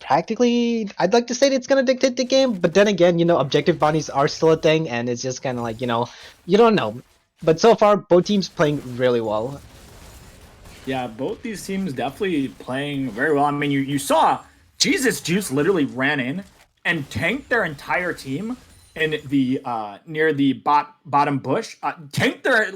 practically, I'd like to say it's gonna dictate the game, but then again, objective bounties are still a thing, and it's just kind of like, you don't know. But so far, both teams playing really well. Yeah, both these teams definitely playing very well. I mean, you saw Jesus Juice literally ran in and tanked their entire team in the near the bottom bush. Tanked their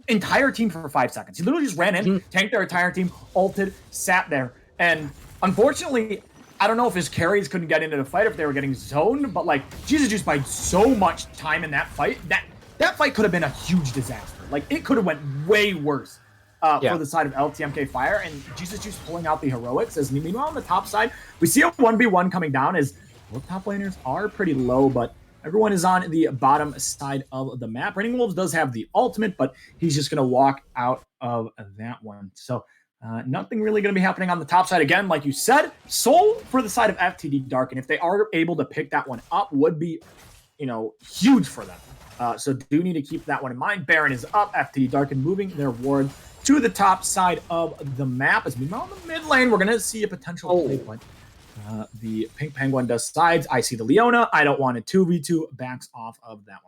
entire team for 5 seconds. He literally just ran in, tanked their entire team, ulted, sat there, and unfortunately, I don't know if his carries couldn't get into the fight if they were getting zoned, but Jesus Juice by so much time in that fight, that fight could have been a huge disaster. It could have went way worse for the side of LTMK Fire, and Jesus Juice pulling out the heroics. As meanwhile on the top side, we see a 1v1 coming down as both top laners are pretty low, but everyone is on the bottom side of the map. Raining Wolves does have the ultimate, but he's just going to walk out of that one. So nothing really going to be happening on the top side. Again, like you said, Soul for the side of FTD Darkin, if they are able to pick that one up, would be, huge for them. So do need to keep that one in mind. Baron is up. FTD Darkin moving their ward to the top side of the map. As meanwhile, in the mid lane, we're going to see a potential play point. The Pink Penguin does sides. I see the Leona. I don't want a 2v2. Backs off of that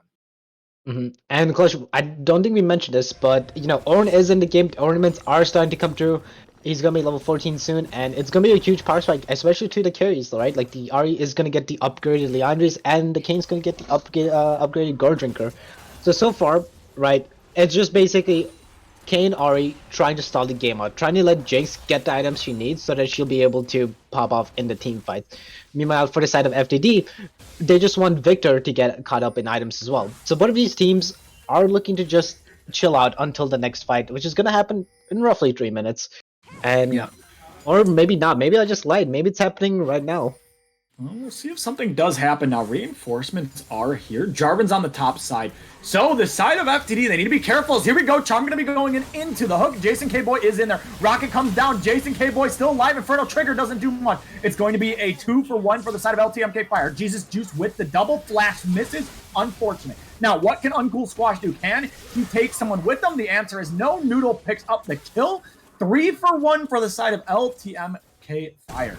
one. And Clutch, I don't think we mentioned this, but Ornn is in the game. Ornaments are starting to come through. He's gonna be level 14 soon, and it's gonna be a huge power spike, especially to the carries, right? Like the Ahri is gonna get the upgraded Leandris, and the Kane's gonna get the upgraded Gold Drinker. So far, right, it's just basically Kane, Ahri trying to stall the game out, trying to let Jinx get the items she needs so that she'll be able to pop off in the team fight. Meanwhile, for the side of FTD, they just want Victor to get caught up in items as well. So both of these teams are looking to just chill out until the next fight, which is gonna happen in roughly 3 minutes. And Or maybe not. Maybe I just lied. Maybe it's happening right now. Well, we'll see if something does happen now. Reinforcements are here. Jarvan's on the top side. So the side of FTD, they need to be careful. Here we go. Charm going to be going into the hook. Jason K-Boy is in there. Rocket comes down. Jason K-Boy still alive. Inferno Trigger doesn't do much. It's going to be a 2-for-1 for the side of LTMK Fire. Jesus Juice with the double flash misses. Unfortunate. Now, what can Uncool Squash do? Can he take someone with him? The answer is no. Noodle picks up the kill. 3-for-1 for the side of LTMK Fire.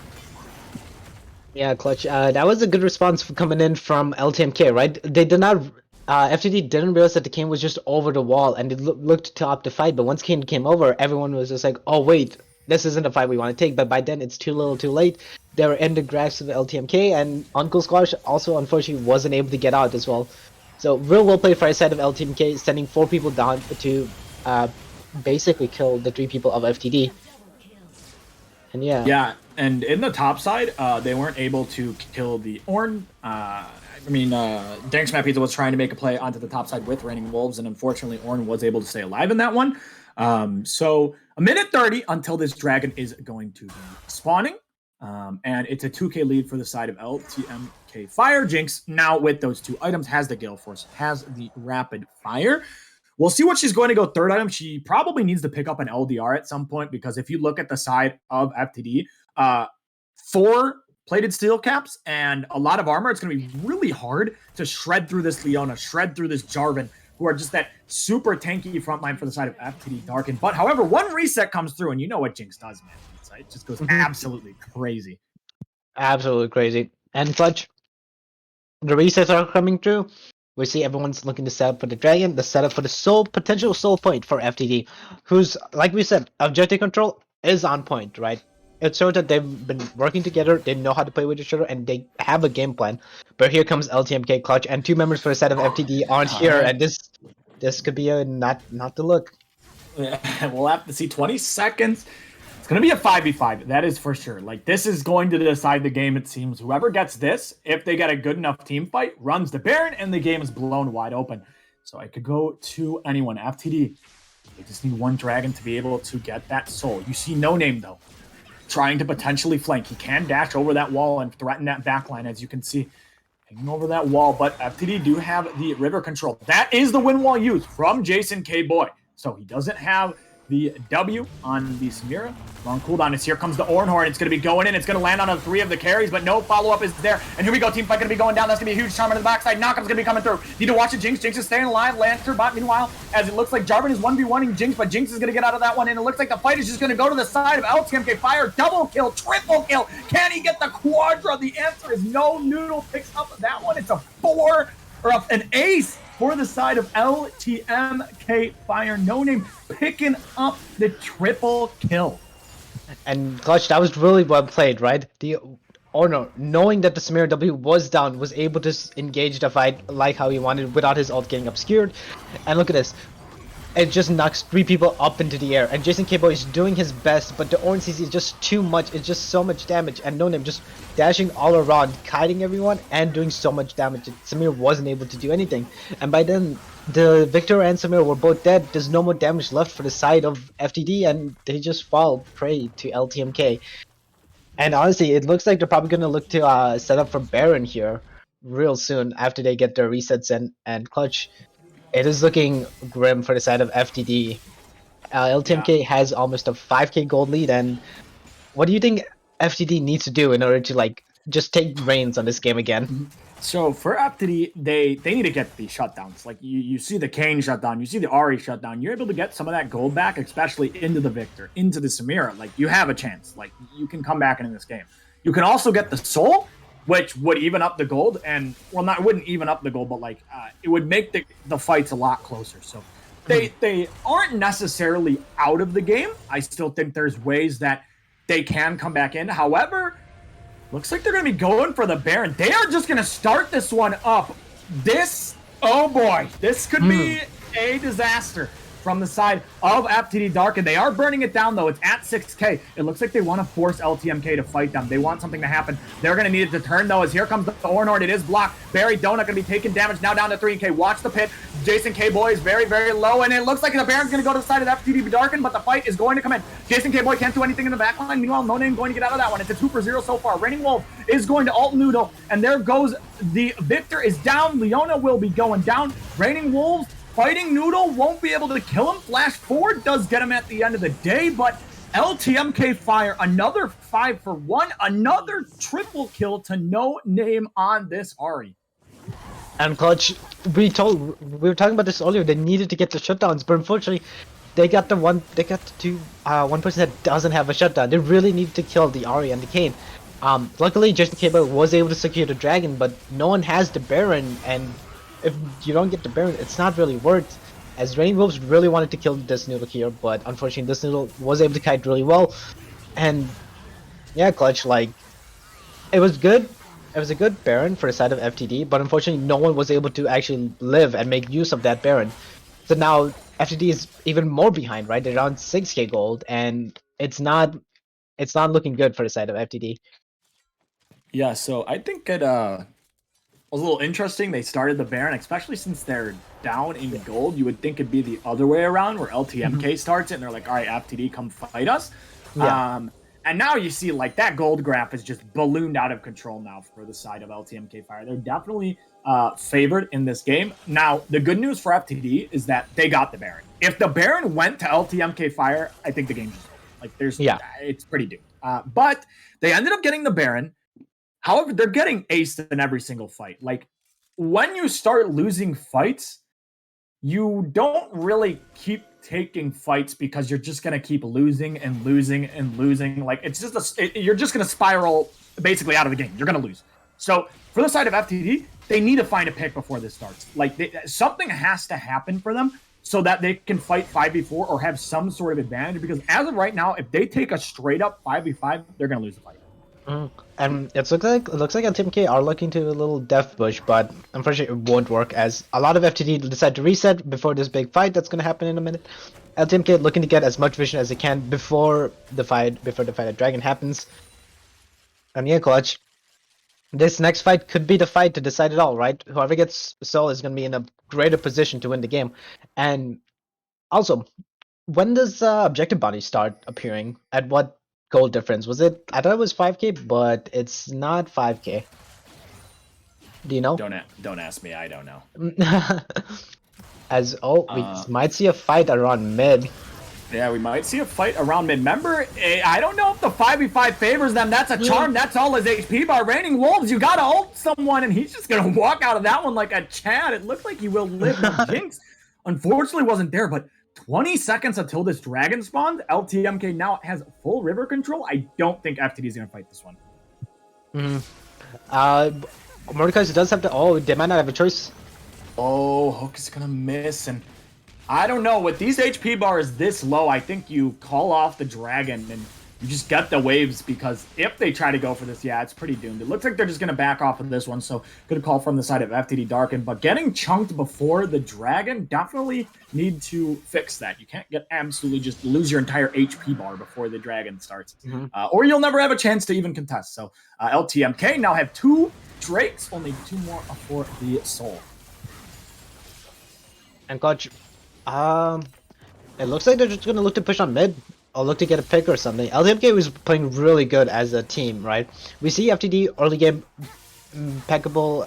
Yeah, Clutch. That was a good response for coming in from LTMK, right? They did not. FTD didn't realize that the Kane was just over the wall, and they looked to opt to fight. But once Kane came over, everyone was just like, "Oh wait, this isn't a fight we want to take." But by then, it's too little, too late. They were in the grasp of LTMK, and Uncle Squash also unfortunately wasn't able to get out as well. So real well played for the side of LTMK, sending 4 people down to basically kill the 3 people of FTD. And Yeah, and in the top side, they weren't able to kill the Ornn. Dank Smack Pizza was trying to make a play onto the top side with Raining Wolves, and unfortunately, Ornn was able to stay alive in that one. So a minute 30 until this dragon is going to be spawning. And it's a 2k lead for the side of LTMK Fire. Jinx, now with those 2 items, has the Gale Force, has the Rapid Fire. We'll see what she's going to go third item. She probably needs to pick up an LDR at some point, because if you look at the side of FTD, 4 plated steel caps and a lot of armor, it's going to be really hard to shred through this Leona, shred through this Jarvan, who are just that super tanky front line for the side of FTD Darkin. But however, one reset comes through, and you know what Jinx does, man. It just goes absolutely crazy. absolutely crazy. And Clutch, the resets are coming through. We see everyone's looking to set up for the dragon, the setup for the potential soul point for FTD, who's, like we said, objective control is on point, right? It shows that they've been working together, they know how to play with each other, and they have a game plan. But here comes LTMK Clutch, and 2 members for the set of FTD aren't here, and this could be a not the look. We'll have to see 20 seconds. It's going to be a 5v5. That is for sure. Like, this is going to decide the game, it seems. Whoever gets this, if they get a good enough team fight, runs the Baron, and the game is blown wide open. So I could go to anyone. FTD, they just need one dragon to be able to get that soul. You see No Name, though, trying to potentially flank. He can dash over that wall and threaten that backline, as you can see. Hanging over that wall, but FTD do have the river control. That is the win wall used from Jason K-Boy. So he doesn't have the W on the Samira. Long cooldown is here. Comes the Ornhorn. It's going to be going in. It's going to land on 3 of the carries, but no follow-up is there. And here we go. Team fight going to be going down. That's going to be a huge charm on the backside. Knockup's going to be coming through. Need to watch it. Jinx. Jinx is staying alive. Lancer bot, meanwhile, as it looks like Jarvan is 1v1ing Jinx, but Jinx is going to get out of that one. And it looks like the fight is just going to go to the side of LTMK Fire. Double kill. Triple kill. Can he get the quadra? The answer is no. Noodle picks up that one. It's a 4 or an ace for the side of LTMK Fire. No Name picking up the triple kill. And Clutch, that was really well played, right? Knowing that the Samira W was down, was able to engage the fight like how he wanted without his ult getting obscured. And look at this. It just knocks 3 people up into the air. And Jason K-Boy is doing his best, but the Ornn CC is just too much. It's just so much damage. And No Name just dashing all around, kiting everyone, and doing so much damage. Samir wasn't able to do anything. And by then, the Victor and Samir were both dead. There's no more damage left for the side of FTD, and they just fall prey to LTMK. And honestly, it looks like they're probably going to look to set up for Baron here real soon after they get their resets and Clutch. It is looking grim for the side of FTD. LTMK has almost a 5k gold lead, and what do you think FTD needs to do in order to, like, just take reins on this game again? So for FTD, they need to get the shutdowns. Like, you see the Kane shutdown, you see the Ahri shutdown. You're able to get some of that gold back, especially into the Victor, into the Samira. Like, you have a chance. Like, you can come back in this game. You can also get the Soul, which would even up the gold, and it wouldn't even up the gold, but like it would make the fights a lot closer. So they aren't necessarily out of the game. I still think there's ways that they can come back in. However, looks like they're going to be going for the Baron. They are just going to start this one up. Oh boy, this could be a disaster. from the side of FTD Darkin. They are burning it down, though. It's at 6K. It looks like they want to force LTMK to fight them. They want something to happen. They're going to need it to turn, though, as here comes the Ornord. It is blocked. Barry Donut going to be taking damage now down to 3K. Watch the pit. Jason K-Boy is very, very low, and it looks like the Baron's going to go to the side of FTD Darkin, but the fight is going to come in. Jason K-Boy can't do anything in the backline. Meanwhile, No Name going to get out of that one. It's a 2-for-0 so far. Raining Wolf is going to ult Noodle, and there goes the Victor is down. Leona will be going down. Raining Wolves fighting Noodle, won't be able to kill him. Flash forward does get him at the end of the day, but LTMK Fire, another 5-for-1, another triple kill to No Name on this Ari. And Clutch, we were talking about this earlier. They needed to get the shutdowns, but unfortunately, they got the one person that doesn't have a shutdown. They really needed to kill the Ari and the Kane. Luckily, Jason K-Boy was able to secure the Dragon, but no one has the Baron, and if you don't get the Baron, it's not really worth. As Raining Wolves really wanted to kill this Noodle here, but unfortunately, this Noodle was able to kite really well. And yeah, Clutch, like, it was good. It was a good Baron for the side of FTD, but unfortunately, no one was able to actually live and make use of that Baron. So now FTD is even more behind, right? They're around 6K gold, and it's not looking good for the side of FTD. Yeah, so I think it was a little interesting. They started the Baron, especially since they're down in gold. You would think it'd be the other way around, where LTMK starts it, and they're like, all right, FTD, come fight us. Yeah. And now you see, like, that gold graph is just ballooned out of control now for the side of LTMK Fire. They're definitely favored in this game. Now, the good news for FTD is that they got the Baron. If the Baron went to LTMK Fire, I think the game's just over. Like, it's pretty doomed. But they ended up getting the Baron. However, they're getting aced in every single fight. Like, when you start losing fights, you don't really keep taking fights because you're just going to keep losing and losing and losing. Like, it's just you're just going to spiral basically out of the game. You're going to lose. So for the side of FTD, they need to find a pick before this starts. Like, something has to happen for them so that they can fight 5v4 or have some sort of advantage. Because as of right now, if they take a straight up 5v5, they're going to lose the fight. And it looks like LTMK are looking to a little death bush, but unfortunately it won't work as a lot of FTD decide to reset before this big fight that's going to happen in a minute. LTMK looking to get as much vision as they can before the fight at Dragon happens. And yeah, Clutch, this next fight could be the fight to decide it all, right? Whoever gets Soul is going to be in a greater position to win the game. And also, when does objective bounty start appearing? At what gold difference was it? I thought it was 5K, but it's not 5K. Do you know? Don't ask me. I don't know. We might see a fight around mid. Yeah, we might see a fight around mid. Remember, I don't know if the 5v5 favors them. That's a charm. That's all his HP bar. Raining Wolves, you gotta ult someone, and he's just gonna walk out of that one like a Chad. It looked like he will live. The Jinx, unfortunately, wasn't there, but 20 seconds until this dragon spawned. LTMK now has full river control. I don't think FTD is going to fight this one. Mordekaiser does have to... Oh, they might not have a choice. Oh, Hook is going to miss. And I don't know. With these HP bars this low, I think you call off the dragon and you just get the waves, because if they try to go for this, yeah, it's pretty doomed. It looks like they're just going to back off of this one, so good call from the side of FTD Darkin. But getting chunked before the dragon, definitely need to fix that. You can't get absolutely just lose your entire HP bar before the dragon starts, or you'll never have a chance to even contest. So LTMK now have 2 Drakes, only 2 more for the Soul. And Clutch, it looks like they're just going to look to push on mid. Or look to get a pick or something. LTMK was playing really good as a team, right? We see FTD early game impeccable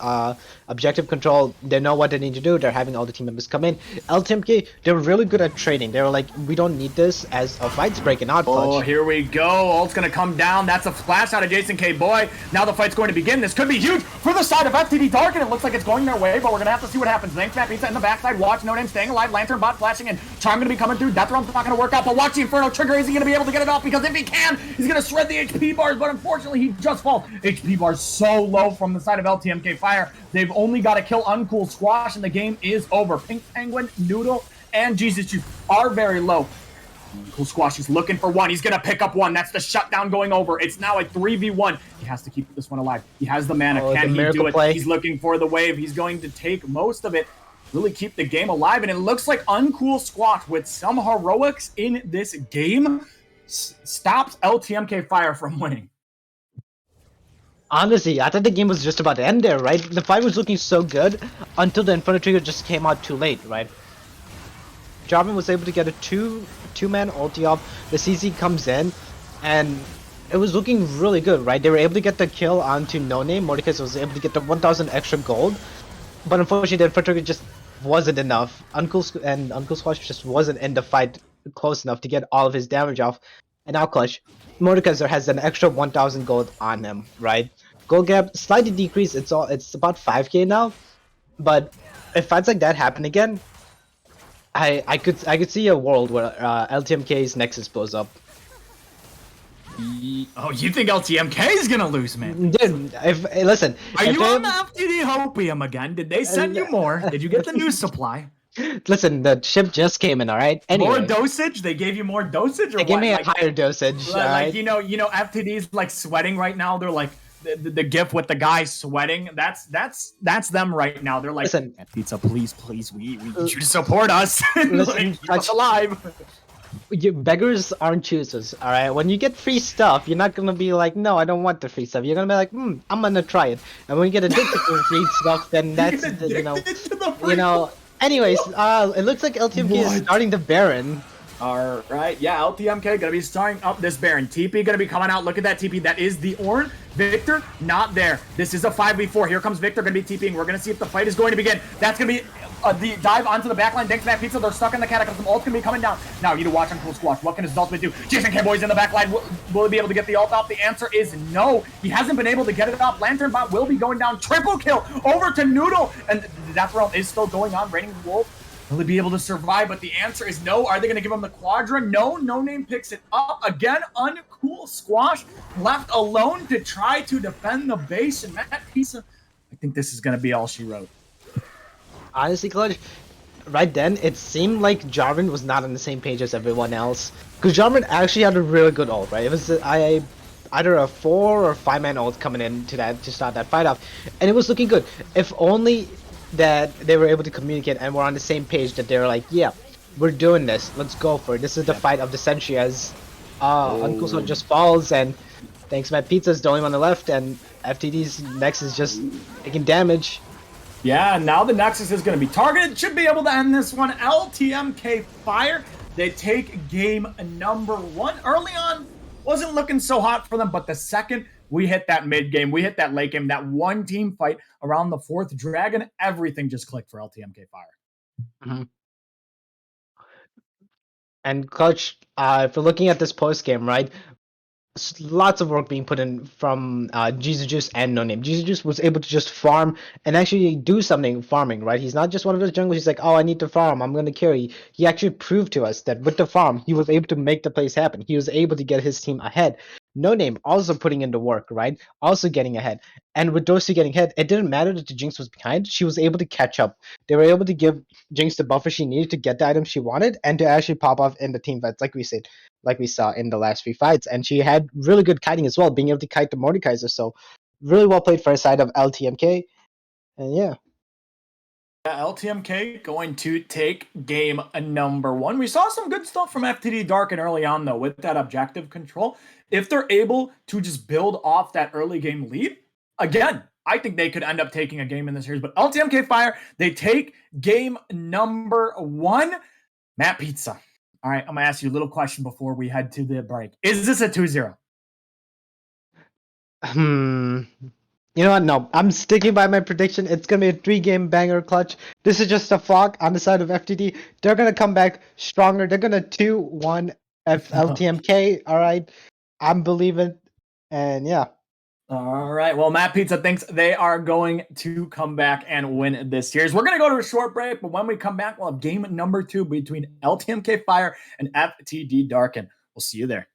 objective control. They know what they need to do. They're having all the team members come in. LTMK, they're really good at trading. They're like, we don't need this as a fight's breaking out. Clutch. Oh, here we go. Ult's going to come down. That's a flash out of Jason K. Boy. Now the fight's going to begin. This could be huge for the side of FTD Darkin. It looks like it's going their way, but we're going to have to see what happens. Thanks, Matt Pizza in the backside. Watch No Name staying alive. Lantern bot flashing in. Charm going to be coming through. Death Run's not going to work out, but watch the Inferno trigger. Is he going to be able to get it off? Because if he can, he's going to shred the HP bars, but unfortunately he just falls. HP bars so low from the side of LTMK Fire. They've only got to kill Uncool Squash, and the game is over. Pink Penguin, Noodle, and Jesus Juice are very low. Uncool Squash is looking for one. He's going to pick up one. That's the shutdown going over. It's now a 3v1. He has to keep this one alive. He has the mana. Can he do it? Play. He's looking for the wave. He's going to take most of it. really keep the game alive. And it looks like Uncool Squash, with some heroics in this game, stops LTMK Fire from winning. Honestly, I thought the game was just about to end there, right? The fight was looking so good until the Infinite Trigger just came out too late, right? Jarvan was able to get a two-man ulti off. The CC comes in, and it was looking really good, right? They were able to get the kill onto No Name. Mordekaiser was able to get the 1,000 extra gold, but unfortunately, the Infinite Trigger just wasn't enough. Uncle Squash just wasn't in the fight close enough to get all of his damage off. And now Clutch, Mordekaiser has an extra 1,000 gold on him, right? Gold gap slightly decreased. It's about 5k now, but if fights like that happen again, I could see a world where LTMK's Nexus blows up. Oh, you think LTMK is gonna lose, man? Dude, listen, Are you on the FTD Hopium again? Did they send you more? Did you get the new supply? Listen, the ship just came in, all right? Anyway, More dosage? They gave you more dosage, or they what? gave me a Like, higher dosage. like, all right? you know, FTD's like sweating right now. They're like the gif with the guy sweating. That's them right now. They're like, Listen, Pizza, please, we need you to support us. Listen, Like, keep us alive. beggars aren't choosers, all right? When you get free stuff, you're not gonna be like, no, I don't want the free stuff. You're gonna be like, I'm gonna try it. And when you get addicted to free stuff, then that's you know. Anyways, it looks like LTMK is starting the Baron. All right, yeah, LTMK gonna be starting up this Baron. TP gonna be coming out. Look at that TP. That is the Ornn. Victor, not there. This is a 5v4. Here comes Victor, gonna be TPing. We're gonna see if the fight is going to begin. That's gonna be the dive onto the backline. Thanks to that pizza, they're stuck in the cataclysm. Ult's gonna be coming down. Now you need to watch Uncool Squash. What can his ultimate do? Jason K-Boy's in the backline. Will he be able to get the ult off? The answer is no. He hasn't been able to get it off. Lantern Bot will be going down. Triple kill over to Noodle. And that realm is still going on. Raining Wolf. Will he be able to survive? But the answer is no. Are they going to give him the Quadra? No. No Name picks it up. Again, Uncool Squash left alone to try to defend the base. And Matt Pizza, I think this is going to be all she wrote. Honestly, Clutch, right then, it seemed like Jarvan was not on the same page as everyone else. Because Jarvan actually had a really good ult, right? It was either a 4 or 5-man ult coming in to start that fight off. And it was looking good. If only that they were able to communicate and were on the same page, that they were like, yeah, we're doing this. Let's go for it. This is the fight of the century, as Uncle Squash just falls, and thanks Matt Pizza's the only one on the left, and FTD's Nexus is just taking damage. Yeah, now the Nexus is going to be targeted. Should be able to end this one. LTMK Fire. They take game number 1. Early on, wasn't looking so hot for them, but the second we hit that mid game, we hit that late game, that one team fight around the 4th dragon, everything just clicked for LTMK Fire. Mm-hmm. And Clutch, if we're looking at this post game, right? Lots of work being put in from Jesus Juice and No Name. Jesus Juice was able to just farm and actually do something farming, right? He's not just one of those junglers. He's like, oh, I need to farm. I'm going to carry. He actually proved to us that with the farm, he was able to make the plays happen. He was able to get his team ahead. No Name also putting in the work, right? Also getting ahead. And with those two getting ahead, it didn't matter that the Jinx was behind. She was able to catch up. They were able to give Jinx the buffer she needed to get the item she wanted and to actually pop off in the team fights, like we said, like we saw in the last 3 fights. And she had really good kiting as well, being able to kite the Mordekaiser. So really well played for a side of LTMK. And yeah. LTMK going to take game number 1. We saw some good stuff from FTD Darkin early on, though, with that objective control. If they're able to just build off that early game lead, again, I think they could end up taking a game in this series. But LTMK Fire, they take game number 1. Matt Pizza. All right, I'm going to ask you a little question before we head to the break. Is this a 2-0? You know what? No, I'm sticking by my prediction. It's going to be a 3-game banger, Clutch. This is just a flock on the side of FTD. They're going to come back stronger. They're going to 2-1 LTMK. All right. I'm believing. And yeah. All right. Well, Matt Pizza thinks they are going to come back and win this series. We're going to go to a short break, but when we come back, we'll have game number 2 between LTMK Fire and FTD Darkin. We'll see you there.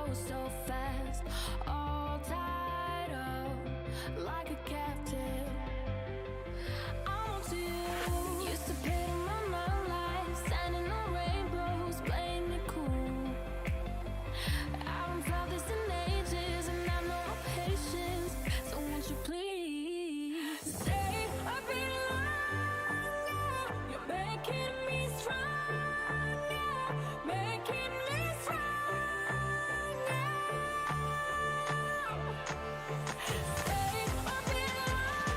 goes so fast, all tied up like a captive. I'm on to you. Used to pay my mind like standing on rainbows, playing it cool. I haven't felt this in ages, and I've no patience. So won't you please stay a bit longer? You're making me stronger, making me stronger. Stay a bit longer.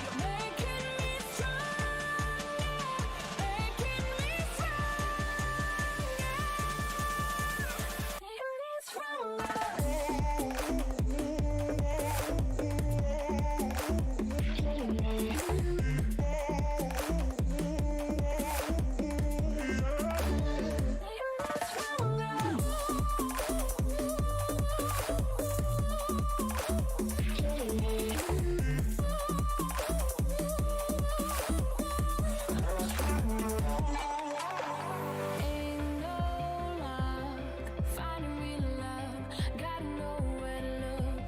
You're making me stronger, making me Ain't no luck finding real love. Gotta know where to look.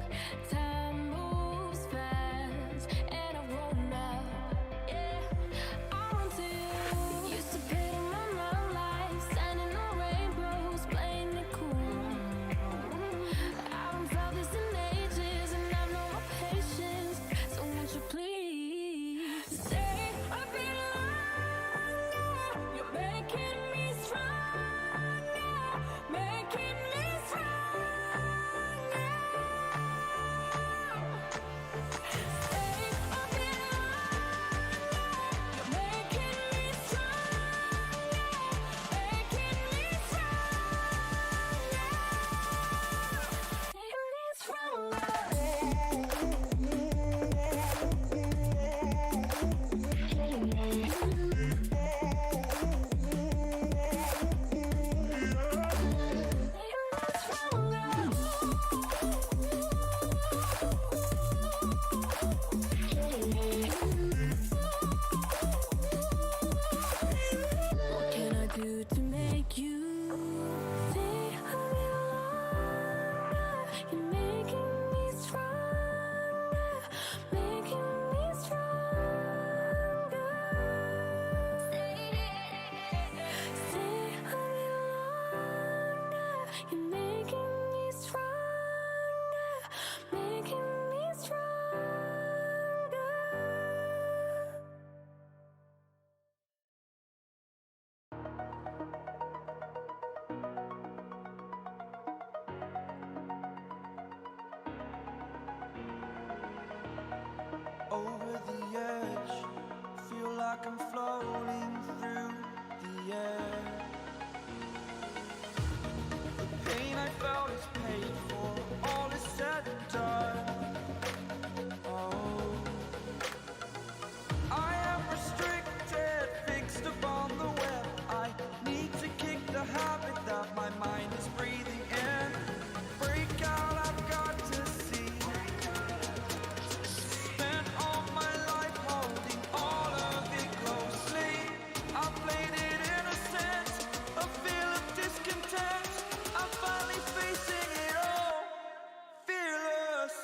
Time moves fast, and I've grown up. Yeah, I'm on to you. Used to pay my mind like standing on rainbows, playing it cool. I haven't felt this in ages, and I've no patience. So won't you please stay a bit longer? You're making me stronger, making me stronger. Stay a bit longer. You're making me stronger, making me What can I do to make you stay a bit longer? You're making me stronger, making me stronger. Stay a bit longer. You're making me stronger, making me stronger. Over the edge, feel like I'm floating through the air. The pain I felt is paid for, all is said and done. Oh, I am restricted, fixed upon the web. I need to kick the habit that my mind is breathing in. Break out, I've got to see. Spent all my life holding all of it closely. I played it innocent, a feel of discontent. I'm finally facing it all, fearless.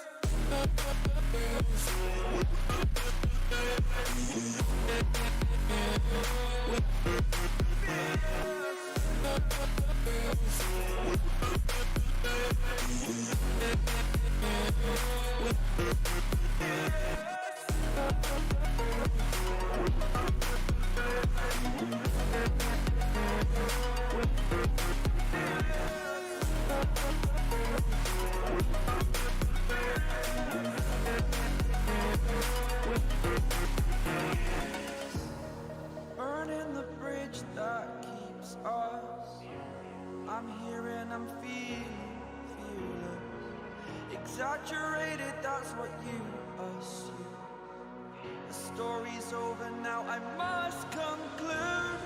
Burning the bridge that keeps us. I'm here and I'm feeling fearless. Exaggerated, that's what you assume. The story's over now, I must conclude.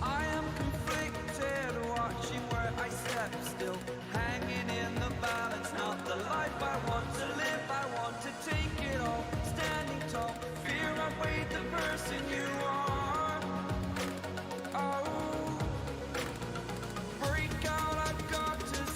I am conflicted, watching where I step still, hanging in the balance. Not the life I want to live, I want to take it all. Standing tall, fear outweighed the person you are. Oh, break out, I've got to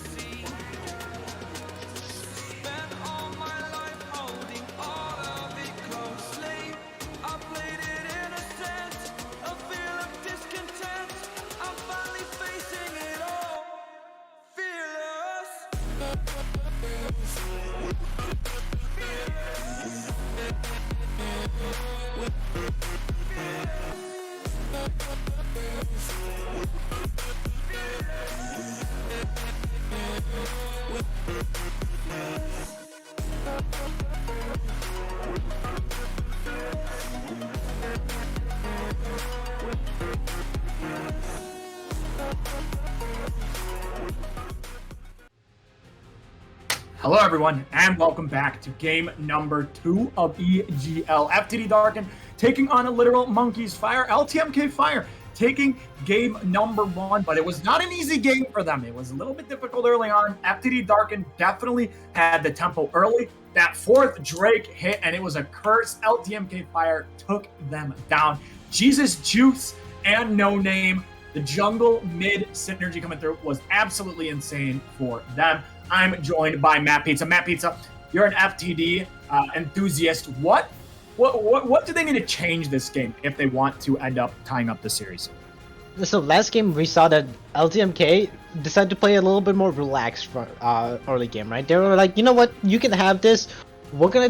Hello, everyone, and welcome back to game number 2 of EGL. FTD Darkin taking on a literal Monkey's Fire. LTMK Fire taking game number 1, but it was not an easy game for them. It was a little bit difficult early on. FTD Darkin definitely had the tempo early. That 4th Drake hit, and it was a curse. LTMK Fire took them down. Jesus Juice and No Name, the jungle mid synergy coming through was absolutely insane for them. I'm joined by Matt Pizza. Matt Pizza, you're an FTD enthusiast. What do they need to change this game if they want to end up tying up the series? So last game we saw that LTMK decided to play a little bit more relaxed for early game, right? They were like, you know what, you can have this. We're gonna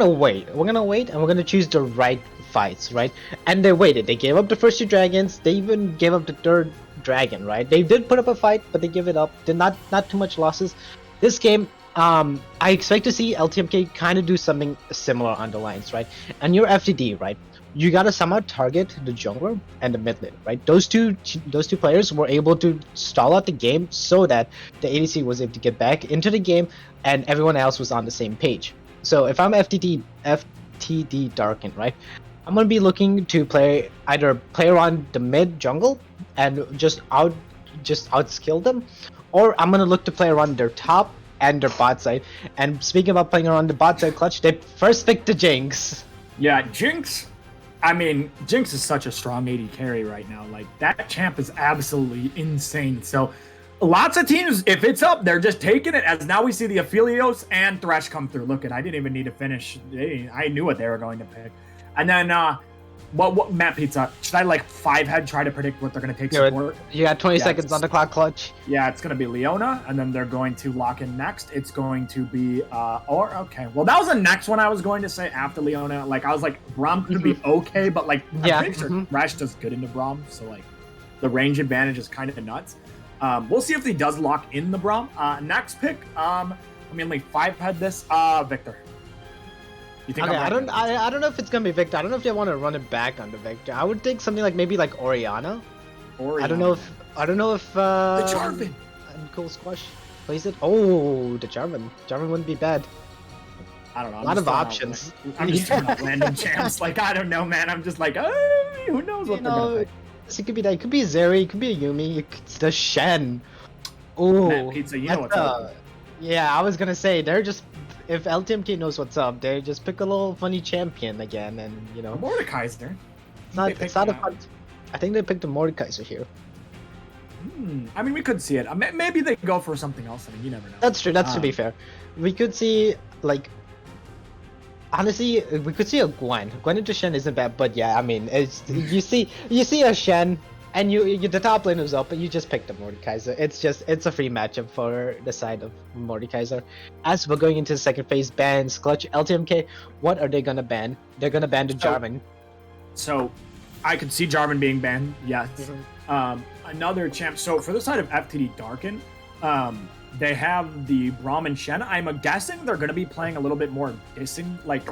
wait, and we're gonna choose the right fights, right? And they waited. They gave up the first 2 dragons. They even gave up the 3rd dragon, right? They did put up a fight, but they give it up. Did not too much losses. This game, I expect to see LTMK kind of do something similar on the lines, right? And your FTD, right? You gotta somehow target the jungler and the mid lane, right? Those two players were able to stall out the game so that the ADC was able to get back into the game and everyone else was on the same page. So if I'm FTD Darkin, right? I'm gonna be looking to either play around the mid jungle and just outskill them, or I'm gonna look to play around their top and their bot side. And speaking about playing around the bot side, Clutch, they first picked the Jinx. Yeah, Jinx. I mean, Jinx is such a strong AD carry right now. Like, that champ is absolutely insane. So, lots of teams, if it's up, they're just taking it, as now we see the Aphelios and Thresh come through. Look, I didn't even need to finish. I knew what they were going to pick. And then, what Matt Pizza, should I, like, 5-head try to predict what they're going to take support? You got 20 seconds on the clock, Clutch. Yeah, it's going to be Leona, and then they're going to lock in next. It's going to be, okay. Well, that was the next one I was going to say after Leona. Like, I was like, Braum could be okay, but, like, I'm pretty sure Thresh does good into Braum, so, like, the range advantage is kind of nuts. We'll see if he does lock in the Braum. Next pick, I mean, like, 5-head this, Victor. You think okay, I don't know if it's gonna be Victor. I don't know if they want to run it back on the Victor. I would think something like maybe like Orianna. I don't know if the Jarvan and Cool Squash plays it. Oh, the Jarvan wouldn't be bad. I don't know. A lot of options. I'm just throwing out random champs. Like, I don't know, man. I'm just like, hey, who knows what they're gonna pick. It could be that. It could be Zeri. It could be a Yumi. It's the Shen. Oh, Pizza, you know what's up. Yeah, I was gonna say they're just. If LTMK knows what's up, they just pick a little funny champion again, and you know. Mordekaiser. It's not a fun. I think they picked a Mordekaiser here. I mean, we could see it. Maybe they go for something else. I mean, you never know. That's true. That's to be fair. We could see like. Honestly, we could see a Gwen. Gwen into Shen isn't bad, but yeah, I mean, it's you see a Shen. And you the top lane was up, but you just picked the Mordekaiser. It's a free matchup for the side of Mordekaiser. As we're going into the second phase, bans, Clutch, LTMK, what are they gonna ban? They're gonna ban the Jarvan. So, I could see Jarvan being banned, yes. Another champ, so for the side of FTD Darkin, they have the Braum and Shen. I'm guessing they're gonna be playing a little bit more dissing, like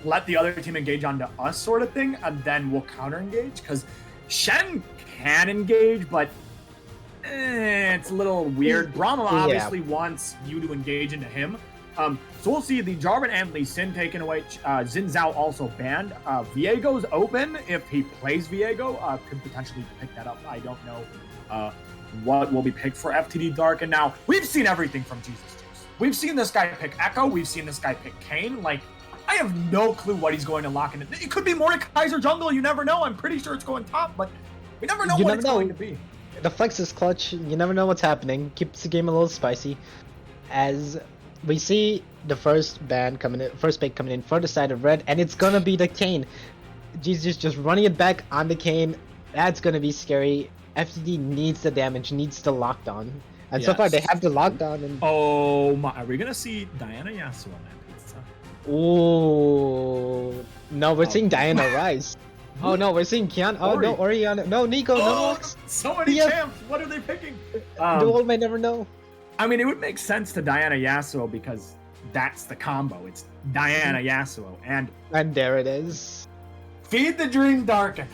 let the other team engage onto us sort of thing, and then we'll counter engage, because Shen can engage, but it's a little weird. Braum obviously wants you to engage into him. So we'll see the Jarvan and Lee Sin taken away. Xin Zhao also banned. Viego's open. If he plays Viego, could potentially pick that up. I don't know what will be picked for FTD Dark. And now, we've seen everything from Jesus Juice. We've seen this guy pick Echo. We've seen this guy pick Kayn. Like, I have no clue what he's going to lock in. It could be Mordekaiser jungle. You never know. I'm pretty sure it's going top, but we never know what it's going to be. The flex is Clutch. You never know what's happening. Keeps the game a little spicy. As we see the first pick coming in for the side of red, and it's gonna be the Kayn. Jesus just running it back on the Kayn. That's gonna be scary. FTD needs the damage, needs the lockdown. And so far they have the lockdown. And oh my, are we gonna see Diana Yasuo, man? Oh no, we're seeing Diana rise. Oh no, we're seeing Kian. Oh no, Orianna. No, Nico. No. So many champs. What are they picking? The world may never know. I mean, it would make sense to Diana Yasuo because that's the combo. It's Diana Yasuo, and there it is. Feed the Dream Darkin.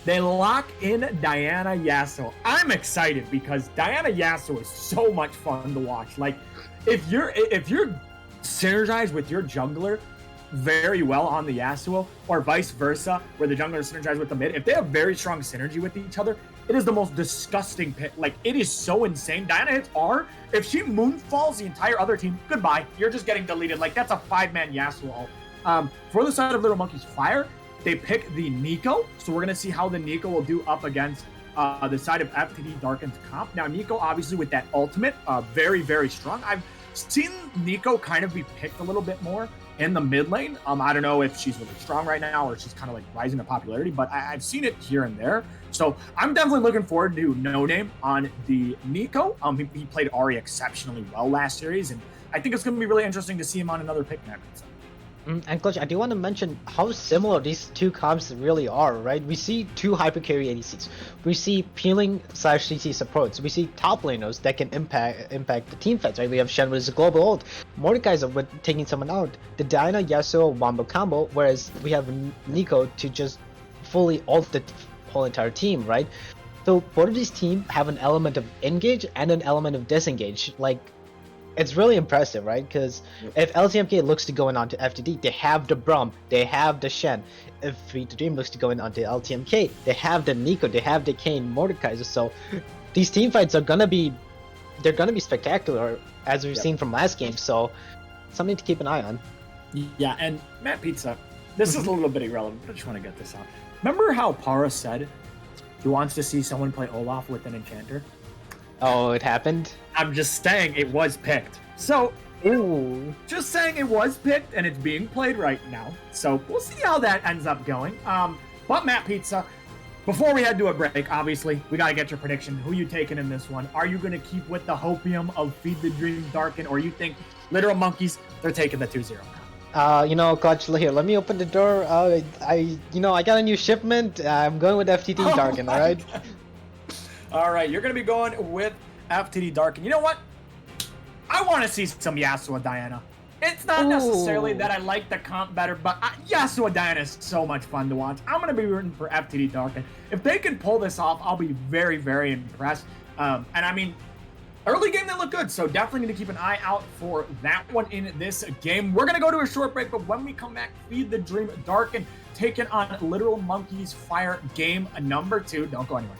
They lock in Diana Yasuo. I'm excited because Diana Yasuo is so much fun to watch. Like, if you're synergized with your jungler very well on the Yasuo, or vice versa, where the jungler is synergized with the mid, if they have very strong synergy with each other, it is the most disgusting pit. Like, it is so insane. Diana hits R. If she moonfalls the entire other team, goodbye. You're just getting deleted. Like, that's a 5-man Yasuo ult. For the side of Little Monkey's Fire, they pick the Nico. So we're going to see how the Nico will do up against the side of FTD Darkin's comp. Now, Nico, obviously, with that ultimate, very, very strong. I've seen Nico kind of be picked a little bit more in the mid lane. I don't know if she's really strong right now or she's kind of like rising to popularity, but I've seen it here and there. So I'm definitely looking forward to No Name on the Nico. He played Ahri exceptionally well last series, and I think it's going to be really interesting to see him on another pick map. And Clutch, I do want to mention how similar these two comps really are, right? We see two hyper carry ADCs. We see peeling / CC supports. We see top laners that can impact the team fights, right? We have Shen with his global ult. Mordekaiser with taking someone out. The Diana Yasuo Wombo combo, whereas we have Nico to just fully ult the whole entire team, right? So both of these teams have an element of engage and an element of disengage. Like, it's really impressive, right? Because if LTMK looks to going on to FTD, they have the Braum, they have the Shen. If Feed the Dream looks to going on to LTMK, they have the Nico, they have the Kayn, Mordekaiser. So these team fights are gonna be spectacular, as we've seen from last game. So something to keep an eye on. Yeah, and Matt Pizza, this is a little bit irrelevant, but I just want to get this out. Remember how Para said he wants to see someone play Olaf with an enchanter? Oh, it happened? I'm just saying it was picked. So, Ooh. just saying it was picked and it's being played right now. So we'll see how that ends up going. But Matt Pizza, before we head to a break, obviously, we got to get your prediction. Who you taking in this one? Are you going to keep with the hopium of Feed the Dream Darkin, or you think Literal Monkeys, they're taking the 2-0? Clutch, here, let me open the door. I got a new shipment. I'm going with FTD Darkin, alright? All right, you're going to be going with FTD Darkin. You know what? I want to see some Yasuo Diana. It's not necessarily that I like the comp better, but Yasuo Diana is so much fun to watch. I'm going to be rooting for FTD Darkin. If they can pull this off, I'll be very, very impressed. And I mean, early game, they look good, so definitely need to keep an eye out for that one in this game. We're going to go to a short break, but when we come back, Feed the Dream Darkin taking on Literal Monkeys Fire game number 2. Don't go anywhere.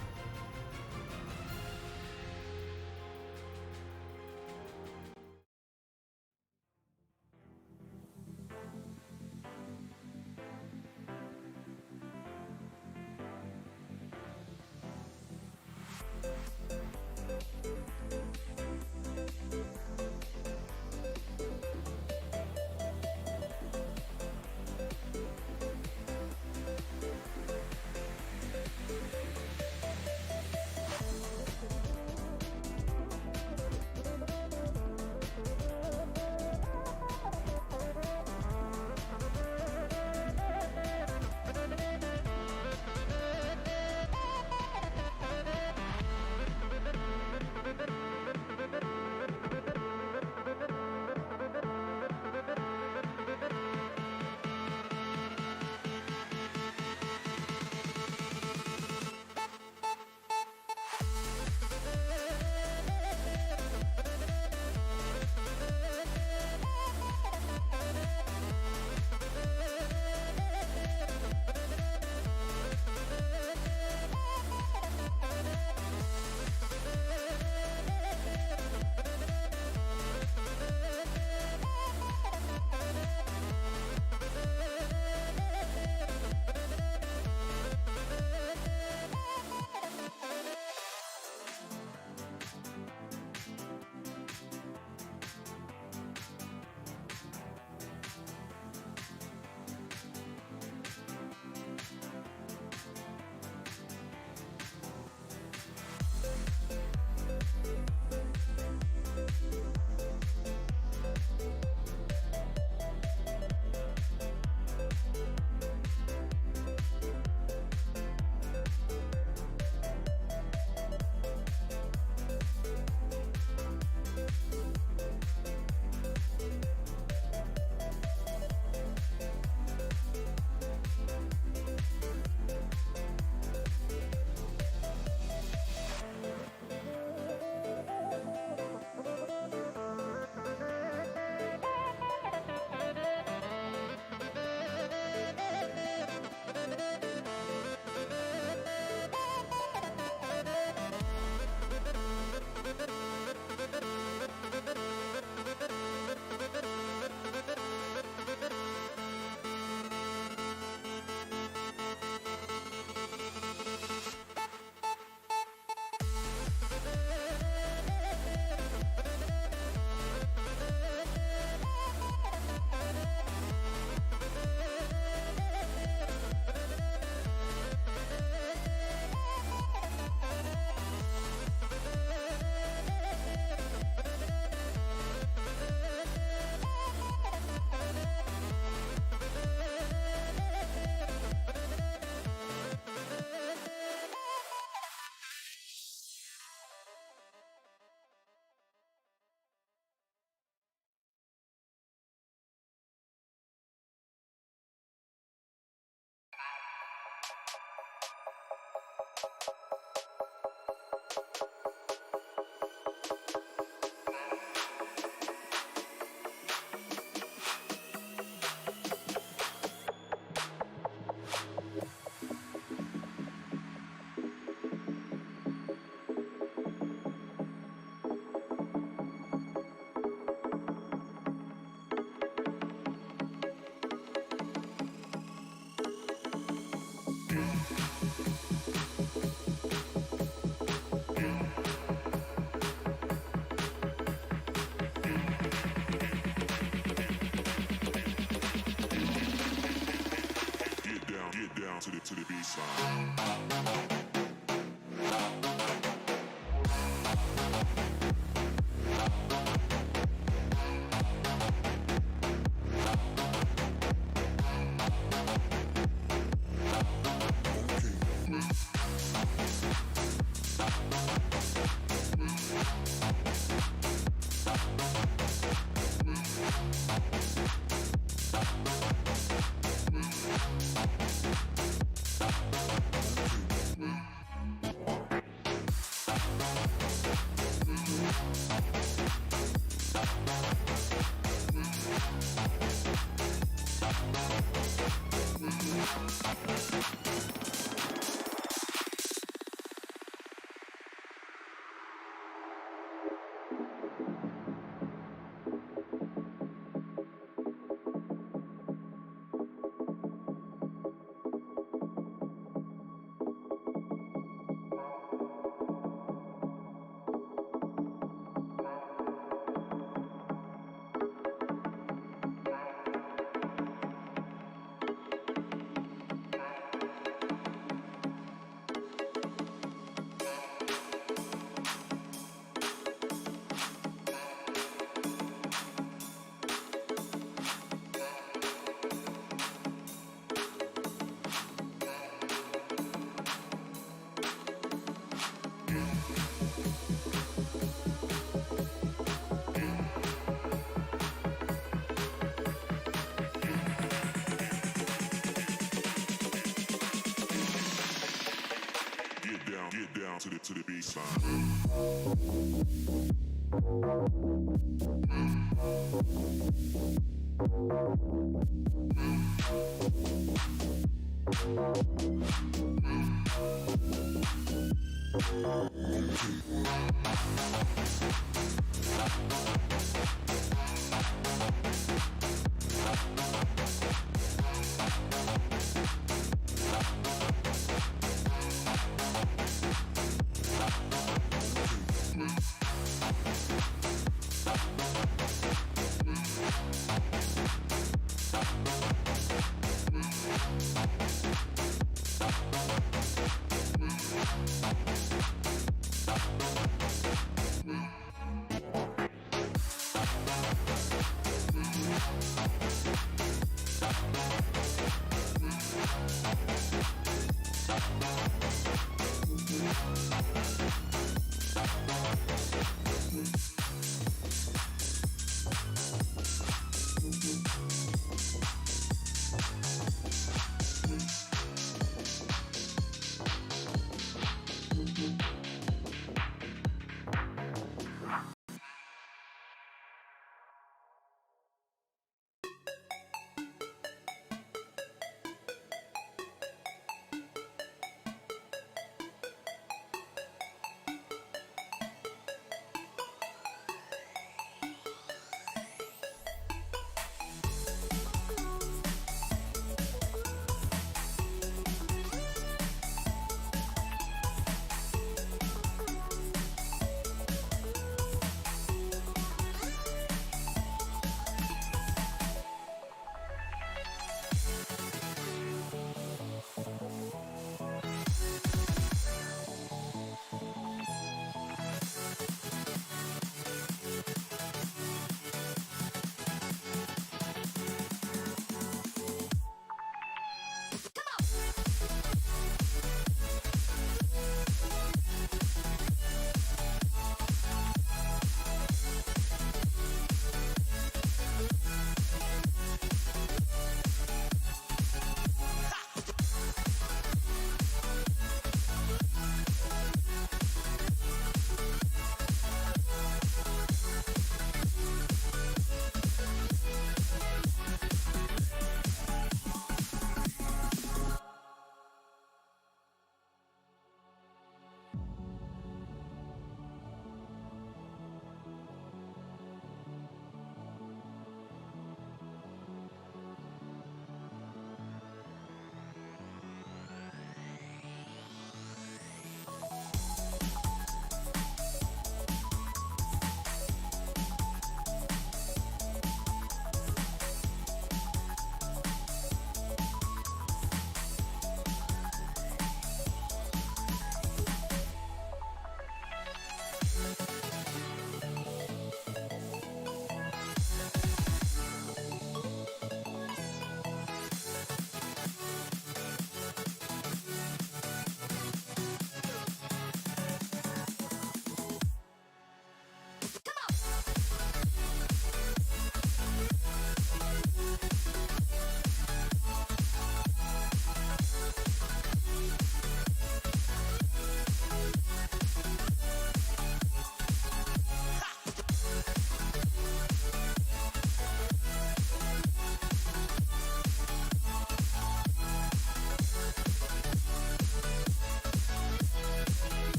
Get down to the baseline.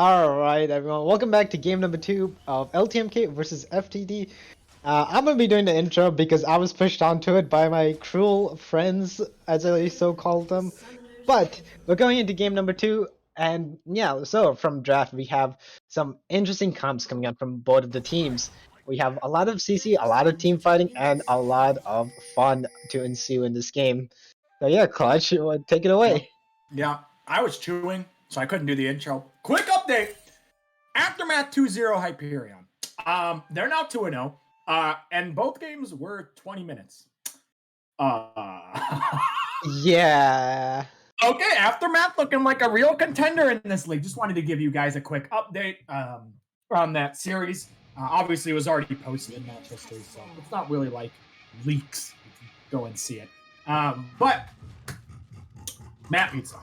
Alright, everyone, welcome back to game number 2 of LTMK versus FTD. I'm gonna be doing the intro because I was pushed onto it by my cruel friends, as I so called them. But we're going into game number 2, and yeah, so from draft we have some interesting comps coming up from both of the teams. We have a lot of CC, a lot of team fighting, and a lot of fun to ensue in this game. So yeah, Clutch, take it away. Yeah, I was chewing, so I couldn't do the intro. Quick update. Aftermath 2-0 Hyperion. They're now 2-0. And both games were 20 minutes. Yeah. Okay, Aftermath looking like a real contender in this league. Just wanted to give you guys a quick update on that series. Obviously, it was already posted in match history, so it's not really like leaks. You can go and see it. But Matt Pizza,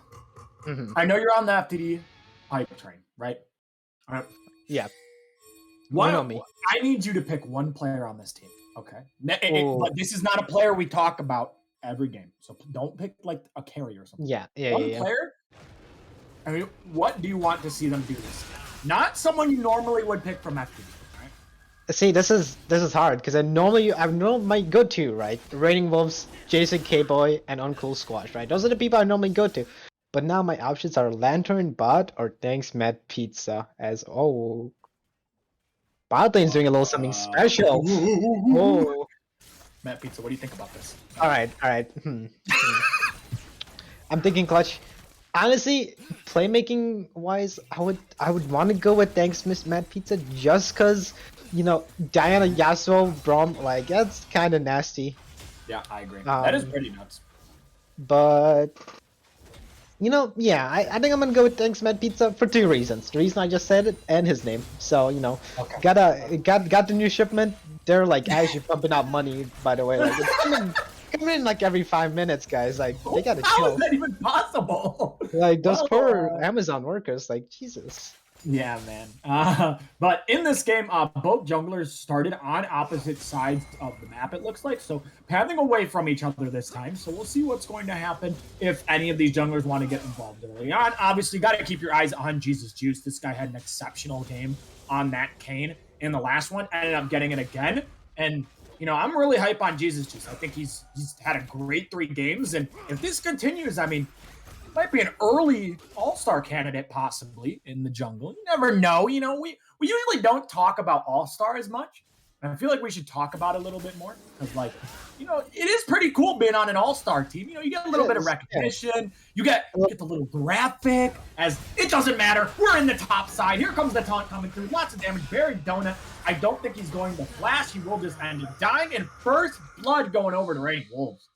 I know you're on the FTD hype train, right? All right. Yeah. Why You know me. I need you to pick one player on this team, okay? Oh. But this is not a player we talk about every game, so don't pick like a carry or something. Yeah. One player. I mean, what do you want to see them do this? Not someone you normally would pick from FTD, right? See, this is hard because I know my go-to, right? Raining Wolves, Jason K-Boy, and Uncool Squash, right? Those are the people I normally go to. But now my options are Lantern, Bot, or Thanks Matt Pizza. As Bot Lane's doing a little something special. Oh. Matt Pizza, what do you think about this? All right. I'm thinking Clutch. Honestly, playmaking wise, I would want to go with Thanks Miss Matt Pizza just cause, you know, Diana Yasuo Brom, like that's kind of nasty. Yeah, I agree. That is pretty nuts. But you know, yeah, I think I'm gonna go with Thanks Matt Pizza for 2 reasons. The reason I just said it and his name. So you know, Okay. got the new shipment. They're like actually pumping out money. By the way, like it's coming in like every 5 minutes, guys. Like they gotta How chill. is that even possible? Like those Well, poor Amazon workers, like Jesus. Yeah, man. But in this game, both junglers started on opposite sides of the map, it looks like. So pathing away from each other this time. So we'll see what's going to happen if any of these junglers want to get involved early on. Obviously, got to keep your eyes on Jesus Juice. This guy had an exceptional game on that Kane in the last one. Ended up getting it again. And, you know, I'm really hype on Jesus Juice. I think he's had a great 3 games. And if this continues, I mean, might be an early all-star candidate possibly in the jungle. You never know. You know, we usually don't talk about all-star as much. And I feel like we should talk about it a little bit more because, like, you know, it is pretty cool being on an all-star team. You know, you get a little bit of recognition. You get the little graphic as it doesn't matter. We're in the top side. Here comes the taunt coming through. Lots of damage. Buried Donut. I don't think he's going to flash. He will just end up dying in first blood going over to Raining Wolves.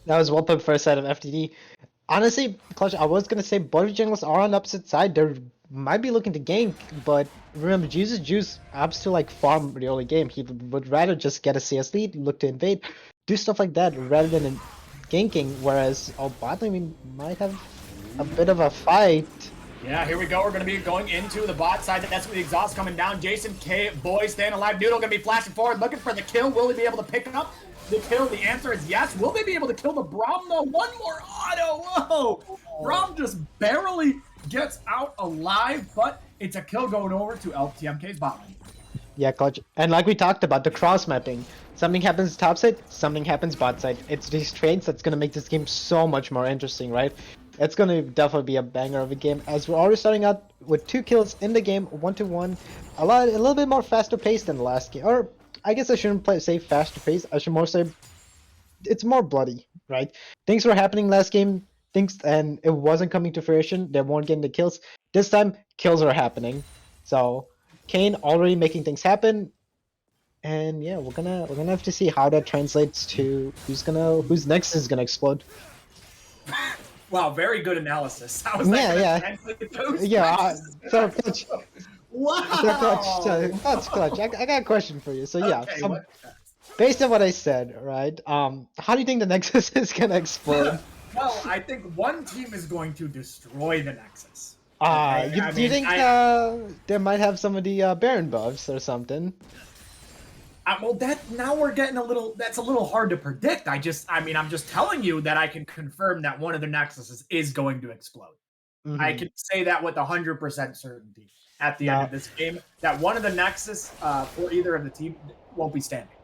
That was one point first side of FTD. Honestly, Clutch, I was gonna say both junglers are on the opposite side. They might be looking to gank, but remember, Jesus Juice opts to like farm the early game. He would rather just get a CS lead, look to invade, do stuff like that rather than ganking. Whereas bot lane we might have a bit of a fight. Yeah, here we go. We're going to be going into the bot side. That's with the exhaust coming down. Jason K, boy, staying alive. Noodle going to be flashing forward, looking for the kill. Will he be able to pick up the kill? The answer is yes. Will they be able to kill the Braum, though? One more auto. Whoa. Braum just barely gets out alive, but it's a kill going over to LTMK's bot lane. Yeah, Clutch. And like we talked about, the cross mapping. Something happens top side, something happens bot side. It's these trades that's going to make this game so much more interesting, right? It's going to definitely be a banger of a game, as we're already starting out with 2 kills in the game, 1-1. A little bit more faster paced than the last game. Or I guess I shouldn't say faster paced. I should more say it's more bloody, right? Things were happening last game, and it wasn't coming to fruition. They weren't getting the kills. This time, kills are happening. So Kane already making things happen. And yeah, we're gonna have to see how that translates to who's next is gonna explode. Wow, very good analysis. How was Yeah. So Clutch. Wow. That's Clutch. I got a question for you. So yeah, Okay, so based on what I said, right? How do you think the Nexus is gonna explode? Well, I think one team is going to destroy the Nexus. Do you think they might have some of the Baron buffs or something? Well, now we're getting that's a little hard to predict. I'm just telling you that I can confirm that one of the Nexuses is going to explode. I can say that with 100% certainty at the end Now, of this game that one of the Nexus for either of the team won't be standing.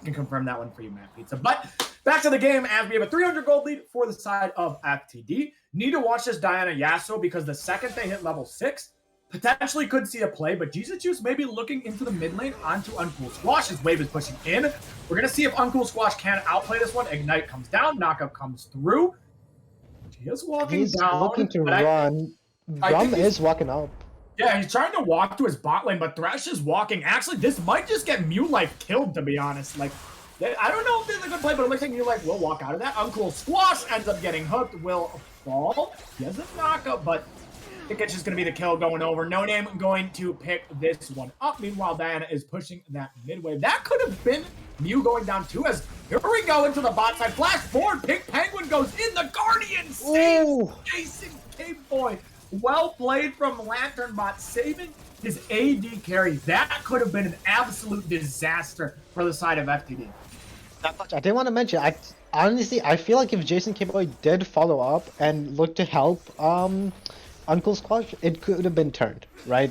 I can confirm that one for you, Matt Pizza. But back to the game as we have a 300 gold lead for the side of FTD. Need to watch this Diana Yasuo because the second they hit level 6, potentially could see a play, but Jesus Juice may be looking into the mid lane onto Uncool Squash. His wave is pushing in. We're going to see if Uncool Squash can outplay this one. Ignite comes down, knockup comes through. He is walking he's down. looking to run. I Rum think he's- is walking up. Yeah, he's trying to walk to his bot lane, but Thresh is walking. Actually, this might just get Mew Life killed, to be honest. Like, I don't know if this is a good play, but it looks like Mew Life will walk out of that. Uncool Squash ends up getting hooked, will fall. He has a knockup, but I think it's just going to be the kill going over. No Name going to pick this one up. Meanwhile, Diana is pushing that mid wave. That could have been Mew going down too, as here we go into the bot side. Flash forward, Pink Penguin goes in. The Guardian saves Jason K-Boy. Well played from Lantern Bot, saving his AD carry. That could have been an absolute disaster for the side of FTD. I did want to mention, I feel like if Jason K-Boy did follow up and look to help Uncle Squash, it could have been turned, right?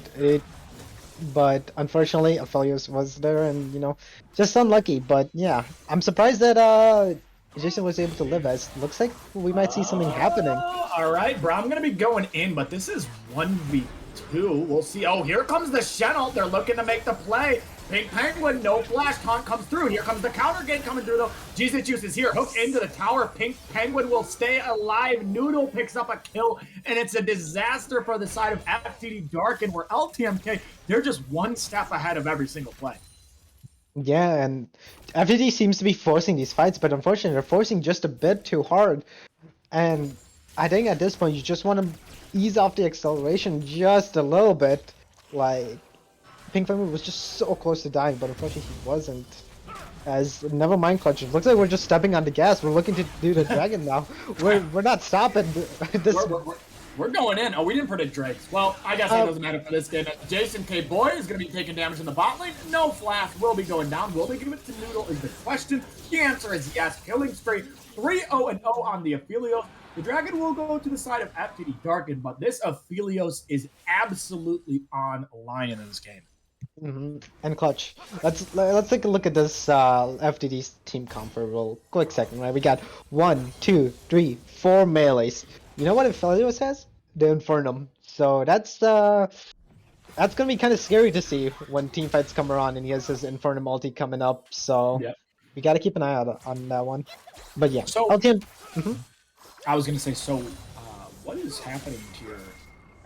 But unfortunately, Aphelios was there and, you know, just unlucky. But yeah, I'm surprised that Jason was able to live, as looks like we might see something happening. All right, bro, I'm going to be going in, but this is 1v2. We'll see. Oh, here comes the Shenel. They're looking to make the play. Pink Penguin, no flash. Taunt comes through. Here comes the counter gate coming through, though. Jesus Juice is here. Hook into the tower. Pink Penguin will stay alive. Noodle picks up a kill, and it's a disaster for the side of FTD Darkin, where LTMK, they're just one step ahead of every single play. Yeah, and FTD seems to be forcing these fights, but unfortunately, they're forcing just a bit too hard. And I think at this point, you just want to ease off the acceleration just a little bit. Like, Pink Penguin was just so close to dying, but unfortunately he wasn't. As never mind, Clutch. It looks like we're just stepping on the gas. We're looking to do the dragon now. We're not stopping this. We're going in. Oh, we didn't predict Drakes. Well, I guess it doesn't matter for this game. Jason K. Boy is going to be taking damage in the bot lane. No flash will be going down. Will they give it to Noodle is the question. The answer is yes. Killing spree 3-0-0 on the Aphelios. The dragon will go to the side of FTD Darkin, but this Aphelios is absolutely online in this game. And Clutch. Let's take a look at this FTD team comp for a real quick second, right? We got 1, 2, 3, 4 melees. You know what Aphelios has? The Infernum. So that's gonna be kind of scary to see when team fights come around and he has his Infernum ulti coming up. So we gotta keep an eye out on that one. But yeah, So LTM. I was gonna say, so what is happening to your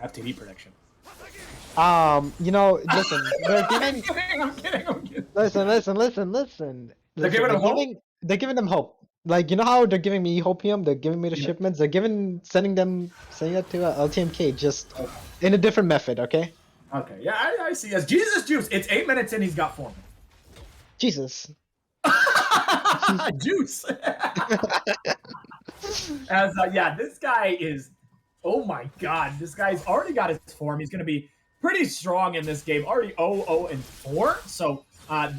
FTD prediction? You know, listen, they're giving. I'm kidding. Listen. They're giving them hope? They're giving them hope. Like, you know how they're giving me hopium? They're giving me the shipments. They're sending it to LTMK, just in a different method. Okay. Okay, yeah, I see. As Jesus Juice, it's 8 minutes in, he's got 4 minutes. Jesus. Juice. As yeah, this guy is. Oh my God, this guy's already got his form. He's going to be pretty strong in this game. Already 0-0-4. So, I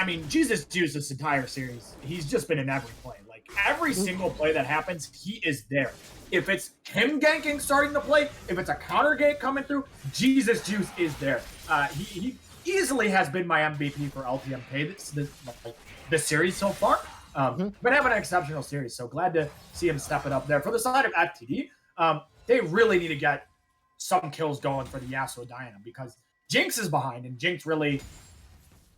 mean, Jesus Juice this entire series, he's just been in every play. Like, every single play that happens, he is there. If it's him ganking starting the play, if it's a counter gank coming through, Jesus Juice is there. He easily has been my MVP for LTMK this series so far. Been having an exceptional series, so glad to see him step it up there. For the side of FTD, they really need to get some kills going for the Yasuo Diana because Jinx is behind, and Jinx really,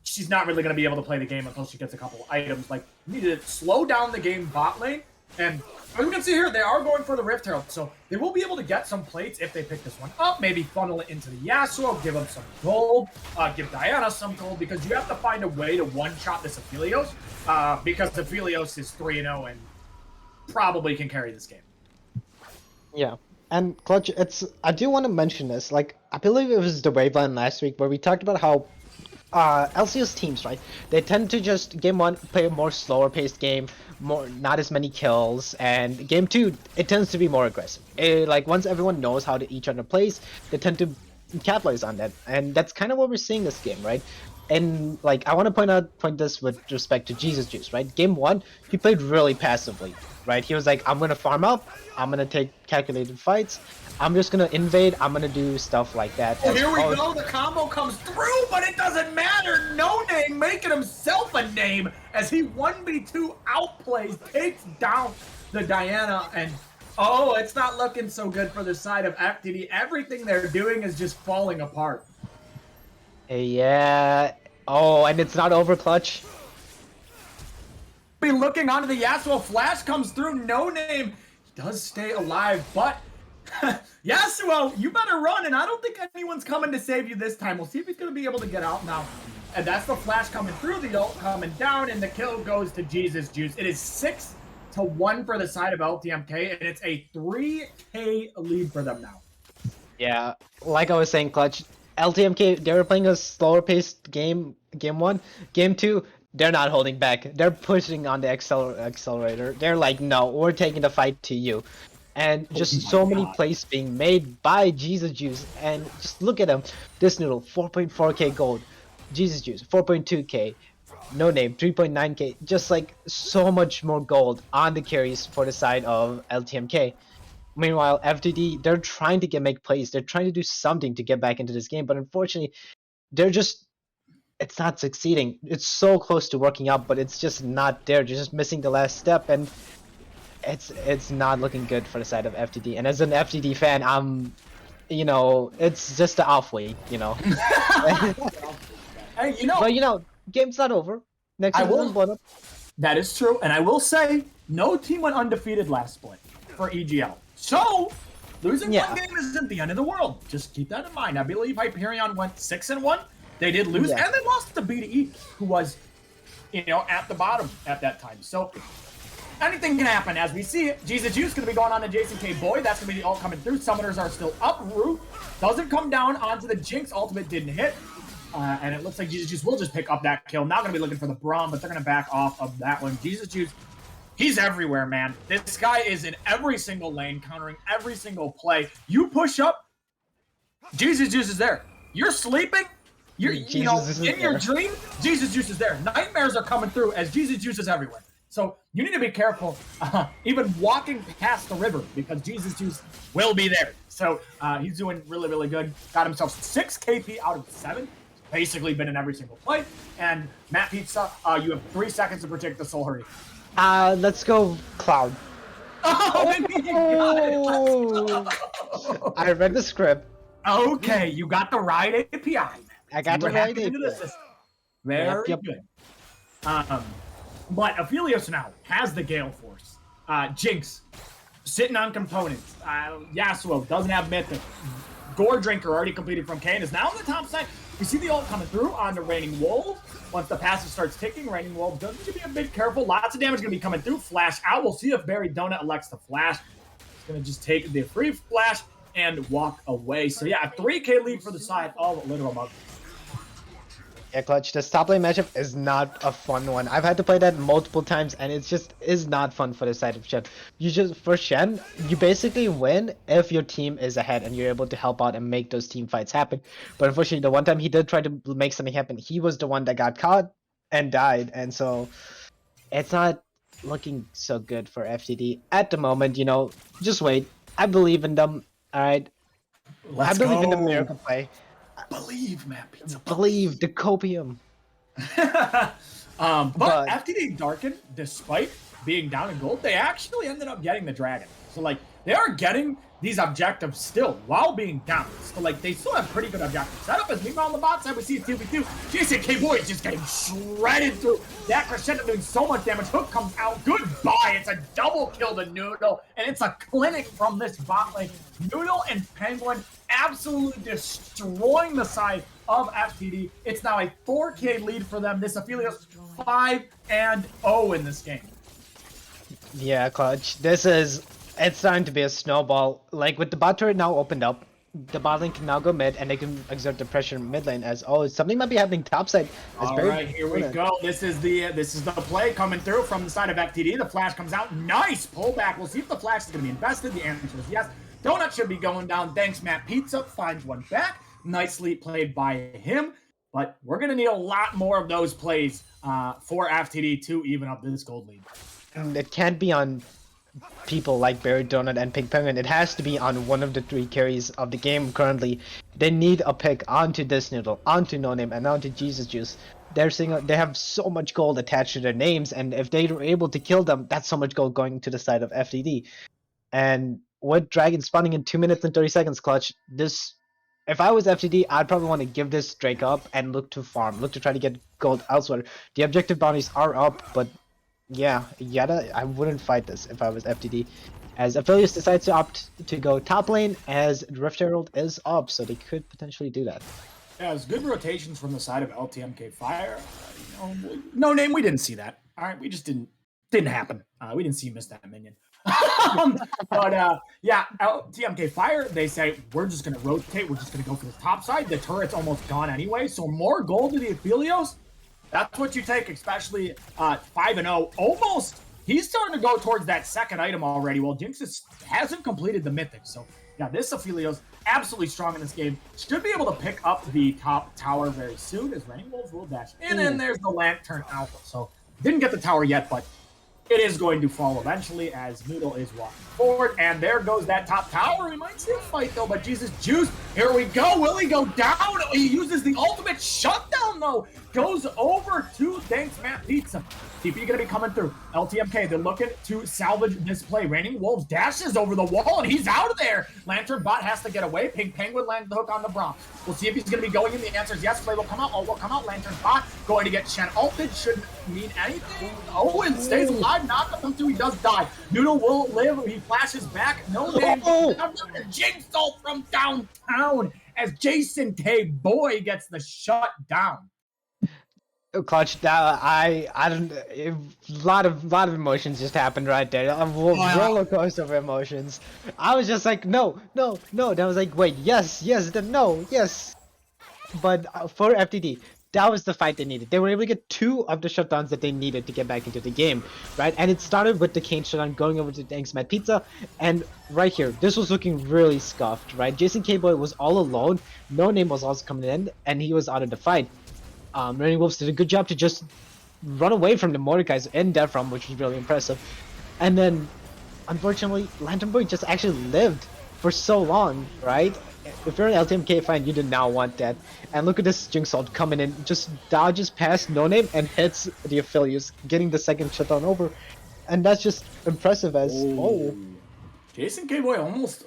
she's not really going to be able to play the game until she gets a couple items. Like, you need to slow down the game bot lane, and as we can see here, they are going for the Rift Herald, so they will be able to get some plates if they pick this one up, maybe funnel it into the Yasuo, give him some gold, give Diana some gold, because you have to find a way to one-shot this Aphelios, because Aphelios is 3-0 and probably can carry this game. Yeah. And Clutch, I do want to mention this. Like, I believe it was the Waveland last week where we talked about how LCS teams, right? They tend to just game one play a more slower paced game, not as many kills, and game two it tends to be more aggressive. Like once everyone knows how each other plays, they tend to capitalize on that, and that's kind of what we're seeing this game, right? and like I want to point this with respect to Jesus Juice, right? Game 1, he played really passively, right? He was like, I'm gonna farm up, I'm gonna take calculated fights, I'm just gonna invade, I'm gonna do stuff like that. Oh, here we go. The combo comes through, but it doesn't matter. No Name making himself a name as he 1v2 outplays, takes down the Diana, and oh, it's not looking so good for the side of FTD. Everything they're doing is just falling apart. Yeah. Oh, and it's not over, Clutch. Be looking onto the Yasuo. Flash comes through. No Name. He does stay alive, but Yasuo, you better run, and I don't think anyone's coming to save you this time. We'll see if he's going to be able to get out now. And that's the flash coming through, the ult coming down, and the kill goes to Jesus Juice. It is 6-1 for the side of LTMK, and it's a 3K lead for them now. Yeah, like I was saying, Clutch, LTMK, they were playing a slower paced game 1. Game 2, they're not holding back. They're pushing on the accelerator. They're like, no, we're taking the fight to you. And just so many plays being made by Jesus Juice. And just look at him. This noodle, 4.4k gold. Jesus Juice, 4.2k. No Name, 3.9k. Just like so much more gold on the carries for the side of LTMK. Meanwhile, FTD, they're trying to make plays. They're trying to do something to get back into this game. But unfortunately, it's not succeeding. It's so close to working out, but it's just not there. They're just missing the last step. And it's not looking good for the side of FTD. And as an FTD fan, it's just the off week, Hey, But game's not over. Next season is blown up. That is true, and I will say, no team went undefeated last split for EGL. So, losing one game isn't the end of the world. Just keep that in mind. I believe Hyperion went 6-1. They did lose, and they lost to BDE, who was, at the bottom at that time. So, anything can happen as we see it. Jesus Juice going to be going on to Jason K. Boy. That's going to be the ult coming through. Summoners are still up. Root doesn't come down onto the Jinx. Ultimate didn't hit. And it looks like Jesus Juice will just pick up that kill. Now going to be looking for the Braum, but they're going to back off of that one. Jesus Juice, he's everywhere, man. This guy is in every single lane, countering every single play. You push up, Jesus Juice is there. You're sleeping, in your dream, Jesus Juice is there. Nightmares are coming through as Jesus Juice is everywhere. So you need to be careful, even walking past the river, because Jesus Juice will be there. So he's doing really, really good. Got himself 6 KP out of 7. Basically been in every single play. And Matt Pizza, you have 3 seconds to predict the Soul Hurry. Let's go Cloud. Oh, you got it. Let's go. I read the script. Okay, you got the right API. I got the right API. Very good. But Aphelios now has the Gale Force. Jinx, sitting on components. Yasuo doesn't have Mythic. Gore Drinker already completed from Kane is now on the top side. We see the ult coming through on the Raining Wolves. Once the passive starts ticking, Raining Wolves does need to be a bit careful. Lots of damage going to be coming through. Flash out. We'll see if Barry Donut elects to flash. He's going to just take the free flash and walk away. So yeah, a 3K lead for the side of Literal Mug. Yeah, Clutch, this top lane matchup is not a fun one. I've had to play that multiple times, and it just is not fun for the side of Shen. For Shen, you basically win if your team is ahead and you're able to help out and make those team fights happen. But unfortunately, the one time he did try to make something happen, he was the one that got caught and died. And so it's not looking so good for FTD at the moment. Just wait. I believe in them. All right. I believe in the miracle play. Believe, man. Pizza. Believe the copium. But FTD Darkin, despite being down in gold, they actually ended up getting the dragon. So they are getting these objectives still while being down. So they still have pretty good objective setup. As meanwhile on the bot side, we see 2v2. Jason K. Boy is just getting shredded through. That Crescendo doing so much damage. Hook comes out. Goodbye. It's a double kill to Noodle. And it's a clinic from this bot lane. Noodle and Penguin absolutely destroying the side of FTD. It's now a 4K lead for them. This Aphelios 5-0 in this game. Yeah, Clutch. It's starting to be a snowball. With the bot turret now opened up, the bot lane can now go mid, and they can exert the pressure mid lane as something might be happening topside. All right, here we go. This is the play coming through from the side of FTD. The flash comes out. Nice pullback. We'll see if the flash is going to be invested. The answer is yes. Donut should be going down. Thanks, Matt Pizza. Finds one back. Nicely played by him. but we're going to need a lot more of those plays for FTD to even up this gold lead. And it can't be on people like Barry Donut and Pink Penguin. It has to be on one of the 3 carries of the game currently. They need a pick onto this noodle, onto No Name, and onto Jesus Juice. They're saying they have so much gold attached to their names, and if they were able to kill them, that's so much gold going to the side of FTD. And with Dragon spawning in 2 minutes and 30 seconds, Clutch, this, if I was FTD, I'd probably want to give this Drake up and look to farm, look to try to get gold elsewhere. The objective bounties are up, but yeah, I wouldn't fight this if I was FTD. As Aphelios decides to opt to go top lane, as Rift Herald is up, so they could potentially do that. Yeah, it's good rotations from the side of LTMK Fire. No Name, we didn't see that. All right, we just didn't happen. We didn't see you miss that minion. But yeah, LTMK Fire, they say, we're just going to rotate. We're just going to go for the top side. The turret's almost gone anyway, so more gold to the Aphelios. That's what you take, especially 5-0. Almost, he's starting to go towards that second item already. Well, Jinx hasn't completed the Mythic, so yeah, this Aphelios absolutely strong in this game. Should be able to pick up the top tower very soon, as Raining Wolves will dash. And then there's the Lantern Alpha. So didn't get the tower yet, but it is going to fall eventually as Noodle is walking forward. And there goes that top tower. We might see a fight though, but Jesus Juice, here we go. Will he go down? He uses the ultimate shutdown though. Goes over to Thanks Matt Pizza. TP going to be coming through. LTMK, they're looking to salvage this play. Raining Wolves dashes over the wall, and he's out of there. Lantern Bot has to get away. Pink Penguin lands the hook on the Braum. We'll see if he's going to be going in. The answer is yes. Play will come out. Oh, will come out. Lantern Bot going to get Shen ulted. Shouldn't mean anything. Oh, and stays alive. Not to come through. He does die. Noodle will live. He flashes back. No name. Jinx ult from downtown as Jason K. Boy gets the shutdown. Clutch, I don't. A lot of emotions just happened right there. A roller coaster of emotions. I was just like, no. Then I was like, wait, yes, then no, yes. But for FTD, that was the fight they needed. They were able to get 2 of the shutdowns that they needed to get back into the game, right? And it started with the Kane shutdown going over to Thanks Matt Pizza, and right here, this was looking really scuffed, right? Jason K-Boy was all alone. No Name was also coming in, and he was out of the fight. Raining Wolves did a good job to just run away from the Mordekaiser in Death Realm, which was really impressive. And then, unfortunately, Lantern Boy just actually lived for so long, right? If you're an LTMK fan, you did not want that. And look at this Jinx ult coming in, just dodges past No Name and hits the Aphelios, getting the second shutdown over. And that's just impressive as, Jason K-Boy almost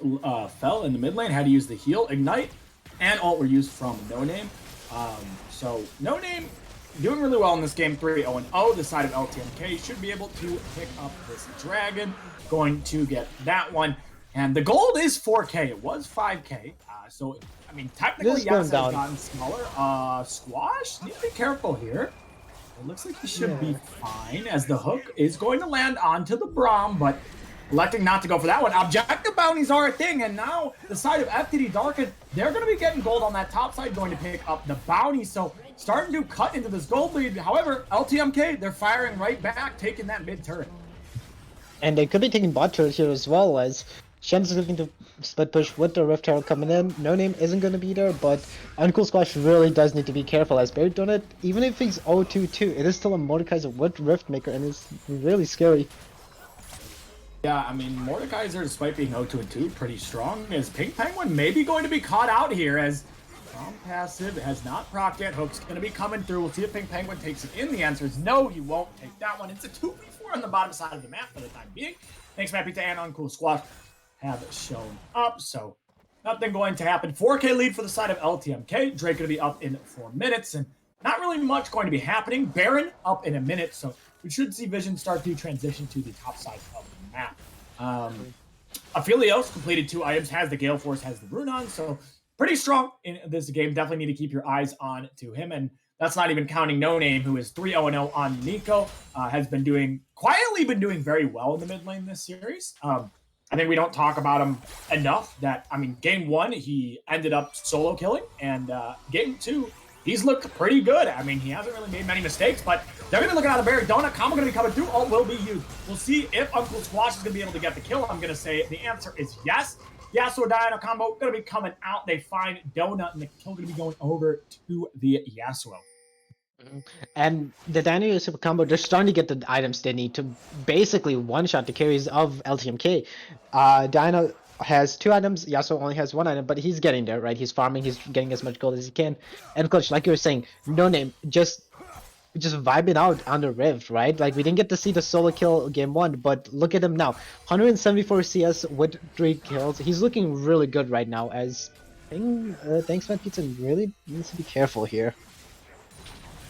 fell in the mid lane, had to use the heal, Ignite, and ult were used from No Name. So No Name doing really well in this game, 3-0-0. The side of LTMK should be able to pick up this Dragon. Going to get that one. And the gold is 4K. It was 5K. So, I mean, technically, yes, it's gotten smaller. Squash, need to be careful here. It looks like he should be fine, as the hook is going to land onto the Braum, but electing not to go for that one. Objective bounties are a thing, and now the side of FTD Darkin, they're going to be getting gold on that top side, going to pick up the bounty. So starting to cut into this gold lead. However, LTMK, they're firing right back, taking that mid turret. And they could be taking bot turret here as well, as Shen's looking to split push with the Rift Herald coming in. No Name isn't going to be there, but Uncool Squash really does need to be careful, as Barry Donut, even if he's 0-2-2, it is still a Mordekaiser with Rift Maker, and it's really scary. Yeah, I mean, Mordekaiser, despite being 0-2-2, pretty strong, as Pink Penguin may be going to be caught out here, as Braum passive has not procced yet. Hook's going to be coming through. We'll see if Pink Penguin takes it in. The answer is no, he won't take that one. It's a 2v4 on the bottom side of the map for the time being. Thanks, Matt Pizza and Uncool Squash have shown up, so nothing going to happen. 4K lead for the side of LTMK. Drake going to be up in 4 minutes, and not really much going to be happening. Baron up in a minute, so we should see Vision start to transition to the top side of the map. Aphelios completed 2 items, has the Gale Force, has the Rune on, so pretty strong in this game. Definitely need to keep your eyes on to him, and that's not even counting No Name, who is 3-0-0 on Nico, has been quietly been doing very well in the mid lane this series. I think we don't talk about him enough. That, I mean, game 1, he ended up solo killing, and game 2, he's looked pretty good. I mean, he hasn't really made many mistakes, but they're going to be looking at a Barry Donut. Combo going to be coming through. Ult will be used. We'll see if Uncle Squash is going to be able to get the kill. I'm going to say the answer is yes. Yasuo Diana combo going to be coming out. They find Donut, and the kill going to be going over to the Yasuo. And the Dino Super combo, they're starting to get the items they need to basically one-shot the carries of LTMK. Dino has 2 items, Yasuo only has 1 item, but he's getting there, right? He's farming, he's getting as much gold as he can. And Clutch, like you were saying, no name, just vibing out on the Rift, right? Like, we didn't get to see the solo kill game 1, but look at him now. 174 CS with 3 kills. He's looking really good right now, as Thanks Man Pizza really needs to be careful here.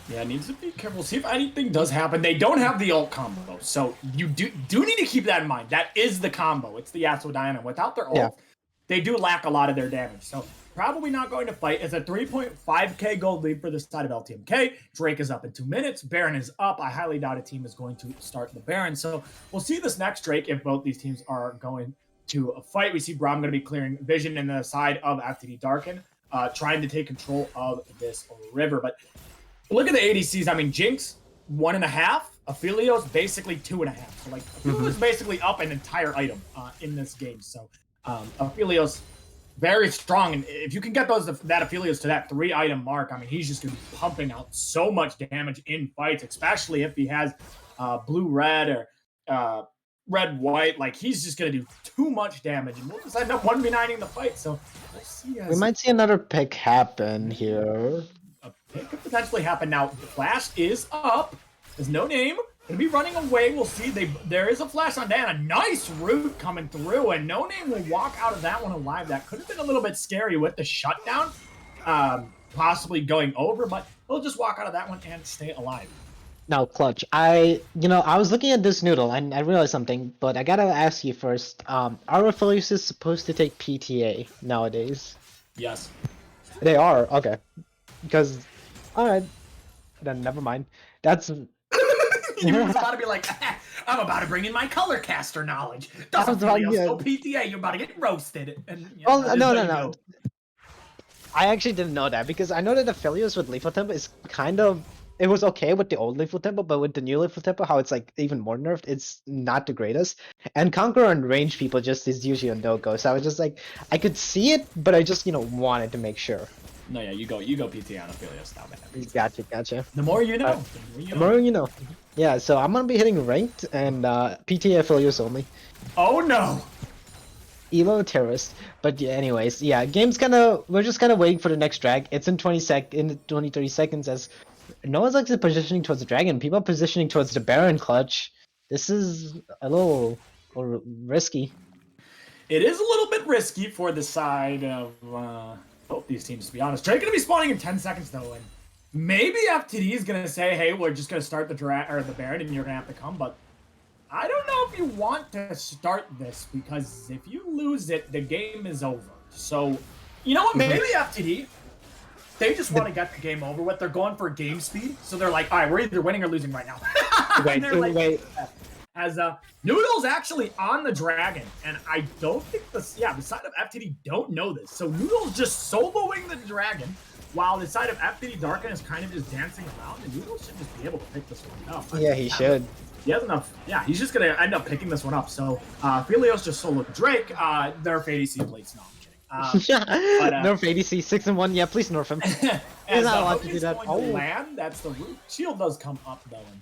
Yeah, needs to be careful. See if anything does happen. They don't have the ult combo, so you do need to keep that in mind. That is the combo. It's the Yasuo Diana. Without their ult, they do lack a lot of their damage. So probably not going to fight. It's a 3.5k gold lead for the side of LTMK. Drake is up in 2 minutes. Baron is up. I highly doubt a team is going to start the Baron. So we'll see this next Drake if both these teams are going to fight. We see Braum going to be clearing vision in the side of FTD Darkin, trying to take control of this river. But look at the ADCs. I mean, Jinx, 1.5. Aphelios, basically 2.5. So, like, Aphelios basically up an entire item in this game. So, Aphelios, very strong. And if you can get that Aphelios to that 3-item mark, I mean, he's just going to be pumping out so much damage in fights, especially if he has blue-red or red-white. Like, he's just going to do too much damage. And we'll just end up 1v9ing the fight. So, we'll see. We might see another pick happen here. A pick could potentially happen. Now, the flash is up. There's no name. Gonna be running away. We'll see. There is a flash on Diana. Nice root coming through, and no name will walk out of that one alive. That could have been a little bit scary with the shutdown, possibly going over, but he'll just walk out of that one and stay alive. Now, Clutch, I was looking at this noodle and I realized something, but I gotta ask you first. Are affiliates supposed to take PTA nowadays? Yes. They are. Okay. Because, alright, then never mind. That's... You were about to be like, I'm about to bring in my color caster knowledge. Doesn't really go PTA, you're about to get roasted. And, yeah, well, no. I actually didn't know that, because I know that Aphelios with Lethal Tempo is kind of... It was okay with the old Lethal Tempo, but with the new Lethal Tempo, how it's like even more nerfed, it's not the greatest. And Conqueror and range people just is usually a no-go, so I was just like, I could see it, but I just, wanted to make sure. No, yeah, you go PTA on Aphelios now, man. Gotcha. The more you know. The more you know. Yeah, so I'm gonna be hitting ranked and PTA Aphelios only. Oh no! Elo terrorist. But yeah, anyways, yeah, we're just kind of waiting for the next drag. It's in 30 seconds as no one's actually positioning towards the dragon. People are positioning towards the Baron Clutch. This is a little risky. It is a little bit risky for the side of both these teams, to be honest. Drake gonna be spawning in 10 seconds though, and maybe FTD is gonna say, "Hey, we're just gonna start the Baron, and you're gonna have to come." But I don't know if you want to start this, because if you lose it, the game is over. So, you know what? Maybe FTD, they just want to get the game over with. They're going for game speed, so they're like, "All right, we're either winning or losing right now." Wait. As Noodle's actually on the dragon, and I don't think the side of FTD don't know this. So Noodle's just soloing the dragon, while the side of FTD Darkin is kind of just dancing around, and Noodle should just be able to pick this one up. Yeah, he should. He has enough. Yeah, he's just gonna end up picking this one up. So Aphelios just soloed Drake. Nerf ADC plates. No, I'm kidding. Nerf ADC 6-1. Yeah, please nerf him. He's not allowed to do that. Land. That's the root. Shield does come up though. And,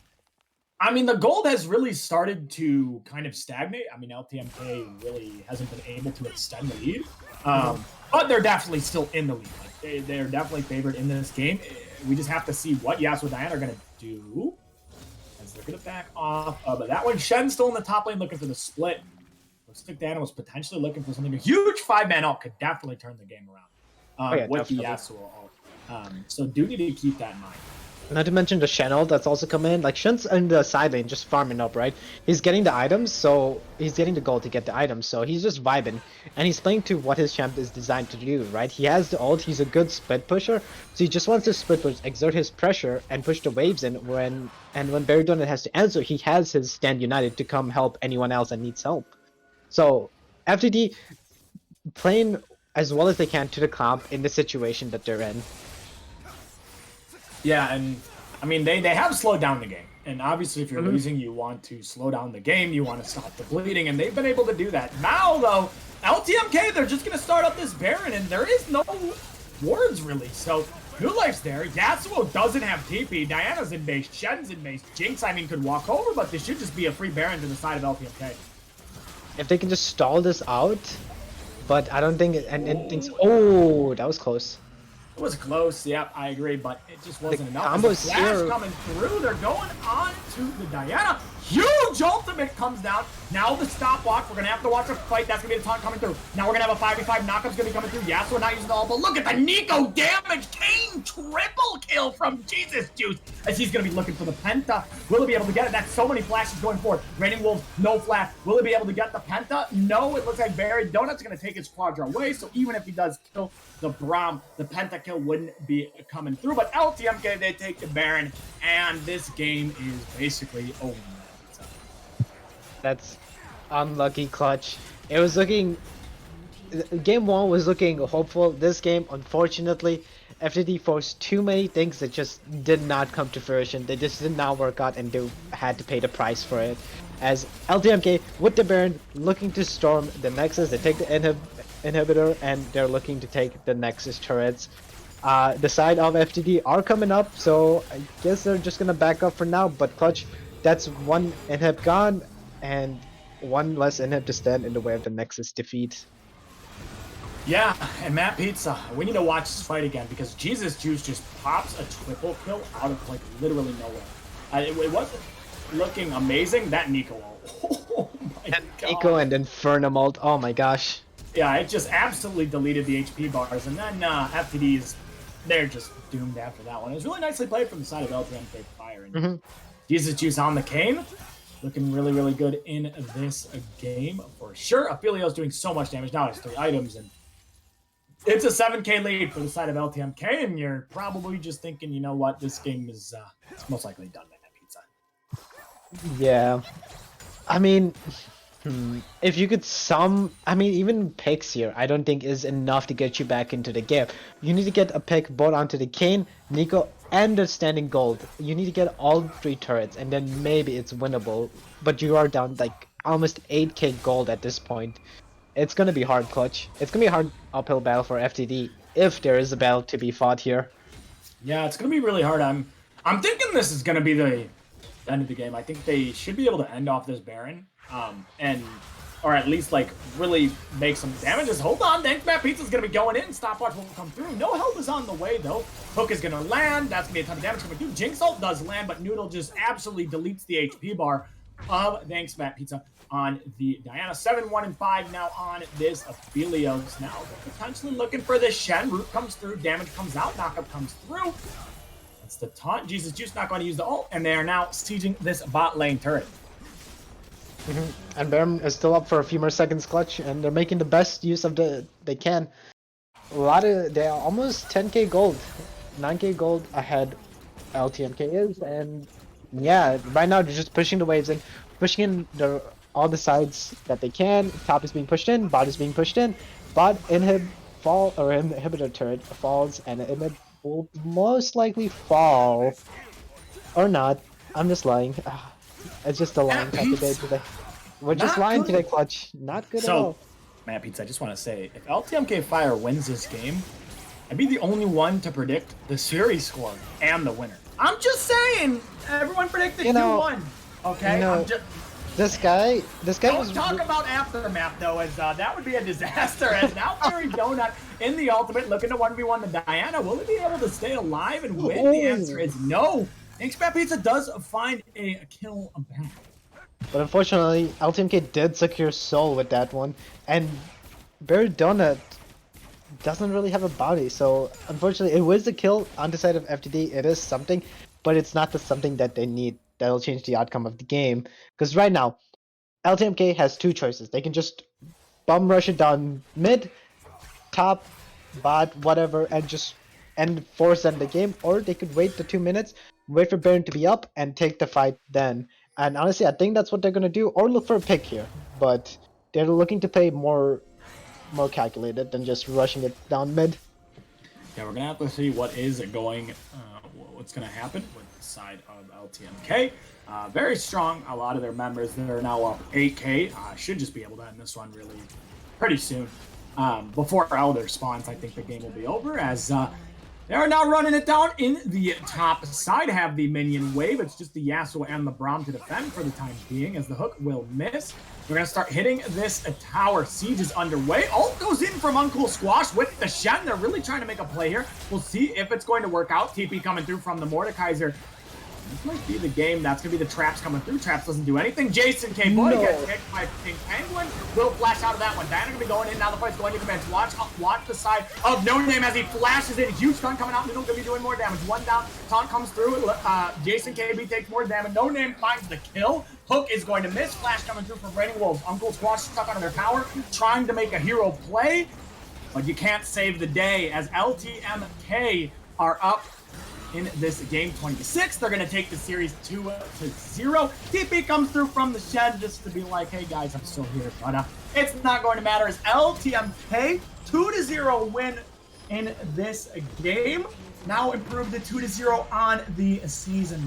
I mean, the gold has really started to kind of stagnate. I mean, LTMK really hasn't been able to extend the lead. But they're definitely still in the lead. Like, they're definitely favored in this game. We just have to see what Yasuo and Diana are going to do. As they're going to back off. But that one, Shen's still in the top lane looking for the split. Looks like Diana was potentially looking for something. A huge 5-man ult could definitely turn the game around with the Yasuo ult. So do need to keep that in mind. Not to mention the Shen ult that's also coming in. Like, Shen's in the side lane just farming up, right? He's getting the items, so he's getting the gold to get the items, so he's just vibing. And he's playing to what his champ is designed to do, right? He has the ult, he's a good split pusher, so he just wants to split push, exert his pressure, and push the waves in when Barry Donut has to answer, he has his Stand United to come help anyone else that needs help. So, FTD playing as well as they can to the comp in the situation that they're in. Yeah, and I mean, they have slowed down the game. And obviously, if you're losing, you want to slow down the game. You want to stop the bleeding, and they've been able to do that. Now, though, LTMK, they're just going to start up this Baron, and there is no wards, really. So, New Life's there. Yasuo doesn't have TP. Diana's in base. Shen's in base. Jinx, I mean, could walk over, but this should just be a free Baron to the side of LTMK. If they can just stall this out, but I don't think anything's. Oh, that was close. It was close, yep, I agree, but it just wasn't enough. combos The flash here- coming through, they're going on to the Diana. Huge ultimate comes down. Now the stopwatch, we're gonna have to watch a fight. That's gonna be the taunt coming through. Now we're gonna have a 5v5 knockup's gonna be coming through. Yasuo not using the ult, but look at the Nico damage. Kane triple kill from Jesus Juice as he's gonna be looking for the Penta. Will he be able to get it? That's so many flashes going forward. Raining Wolf, no flash. Will he be able to get the Penta? No, it looks like Barry Donut's gonna take his Quadra away, so even if he does kill the Braum, the Penta kill wouldn't be coming through. But LTMK, they take the Baron, and this game is basically over. That's unlucky clutch. It was looking. Game 1 was looking hopeful. This game, unfortunately, FTD forced too many things that just did not come to fruition. They just did not work out, and they had to pay the price for it. As LTMK with the Baron looking to storm the Nexus, they take the inhibitor, and they're looking to take the Nexus turrets. The side of FTD are coming up, so I guess they're just gonna back up for now. But clutch, that's one inhib gone, and one less inhib to stand in the way of the Nexus defeat. Yeah, and Matt Pizza, we need to watch this fight again because Jesus Juice just pops a triple kill out of like literally nowhere. It wasn't looking amazing. That Nico ult. Oh my And god. Nico and Infernum ult. Oh my gosh. Yeah, it just absolutely deleted the HP bars, and then FTD's, they're just doomed after that one. It was really nicely played from the side of LTMK Fire. And Jesus Juice on the Kane, looking really, really good in this game for sure. Aphilio's doing so much damage. Now it's 3 items, and it's a 7k lead for the side of LTMK, and you're probably just thinking, you know what, this game is it's most likely done by that pizza. Yeah. I mean, if you could even picks here, I don't think is enough to get you back into the game. You need to get a pick both onto the Kane, Nico, and the standing gold. You need to get all 3 turrets, and then maybe it's winnable. But you are down like almost 8k gold at this point. It's gonna be hard, clutch. It's gonna be a hard uphill battle for FTD if there is a battle to be fought here. Yeah, it's gonna be really hard. I'm thinking this is gonna be the end of the game. I think they should be able to end off this Baron, or at least like really make some damages. Hold on, thanks, Matt Pizza's gonna be going in. Stopwatch will come through. No help is on the way though. Hook is gonna land. That's gonna be a ton of damage coming through. Jinx ult does land, but Noodle just absolutely deletes the HP bar of thanks, Matt Pizza on the Diana. 7-1-5 now on this Aphelios. Now they're potentially looking for this Shen. Root comes through, damage comes out, knockup comes through. That's the taunt. Jesus Juice not going to use the ult, and they are now sieging this bot lane turret. And Baron is still up for a few more seconds, clutch, and they're making the best use of they can. They are almost 10k gold, 9k gold ahead. LTMK is, and yeah, right now they're just pushing the waves in, pushing in all the sides that they can. Top is being pushed in, bot is being pushed in. Bot inhibitor turret falls, and inhib will most likely fall, or not. I'm just lying. It's just a lying type of day today. We're just lying today, clutch. Not good at all. Matt Pizza, I just want to say, if LTMK Fire wins this game, I'd be the only one to predict the series score and the winner. I'm just saying, everyone predicted 2-1. Okay, this guy Don't talk about Aftermath though, as that would be a disaster. As now Barry Donut in the ultimate looking to 1v1 the Diana. Will he be able to stay alive and win? The answer is no. Thanks, Matt Pizza does find a kill back. But unfortunately, LTMK did secure Soul with that one, and Barry Donut doesn't really have a body, so unfortunately it was a kill on the side of FTD. It is something, but it's not the something that they need that'll change the outcome of the game. Because right now, LTMK has 2 choices. They can just bum rush it down mid, top, bot, whatever, and just force end the game, or they could wait the 2 minutes, wait for Baron to be up, and take the fight then. And honestly, I think that's what they're gonna do, or look for a pick here. But they're looking to play more calculated than just rushing it down mid. Yeah, we're gonna have to see what is going, what's gonna happen with side of LTMK. Very strong. A lot of their members that are now up 8K should just be able to end this one really pretty soon. Before Elder spawns, I think the game will be over as they are now running it down in the top side. Have the minion wave. It's just the Yasuo and the Braum to defend for the time being as the hook will miss. We're going to start hitting this tower. Siege is underway. Ult goes in from Uncool Squash with the Shen. They're really trying to make a play here. We'll see if it's going to work out. TP coming through from the Mordekaiser. This might be the game. That's going to be the traps coming through. Traps doesn't do anything. Jason K. Boy gets kicked by King Penguin. Will flash out of that one. Diana going to be going in. Now the fight's going to commence. Watch the side of No Name as he flashes in. Huge stun coming out. Middle going to be doing more damage. One down. Taunt comes through. Jason KB takes more damage. No Name finds the kill. Hook is going to miss. Flash coming through from Raining Wolves. Uncle Squash stuck under their power. Trying to make a hero play. But you can't save the day as LTMK are up in this game 26. They're going to take the series 2-0. TP comes through from the shed just to be like, hey guys, I'm still here. But it's not going to matter as LTMK 2-0 win in this game. Now improve the 2-0 on the season,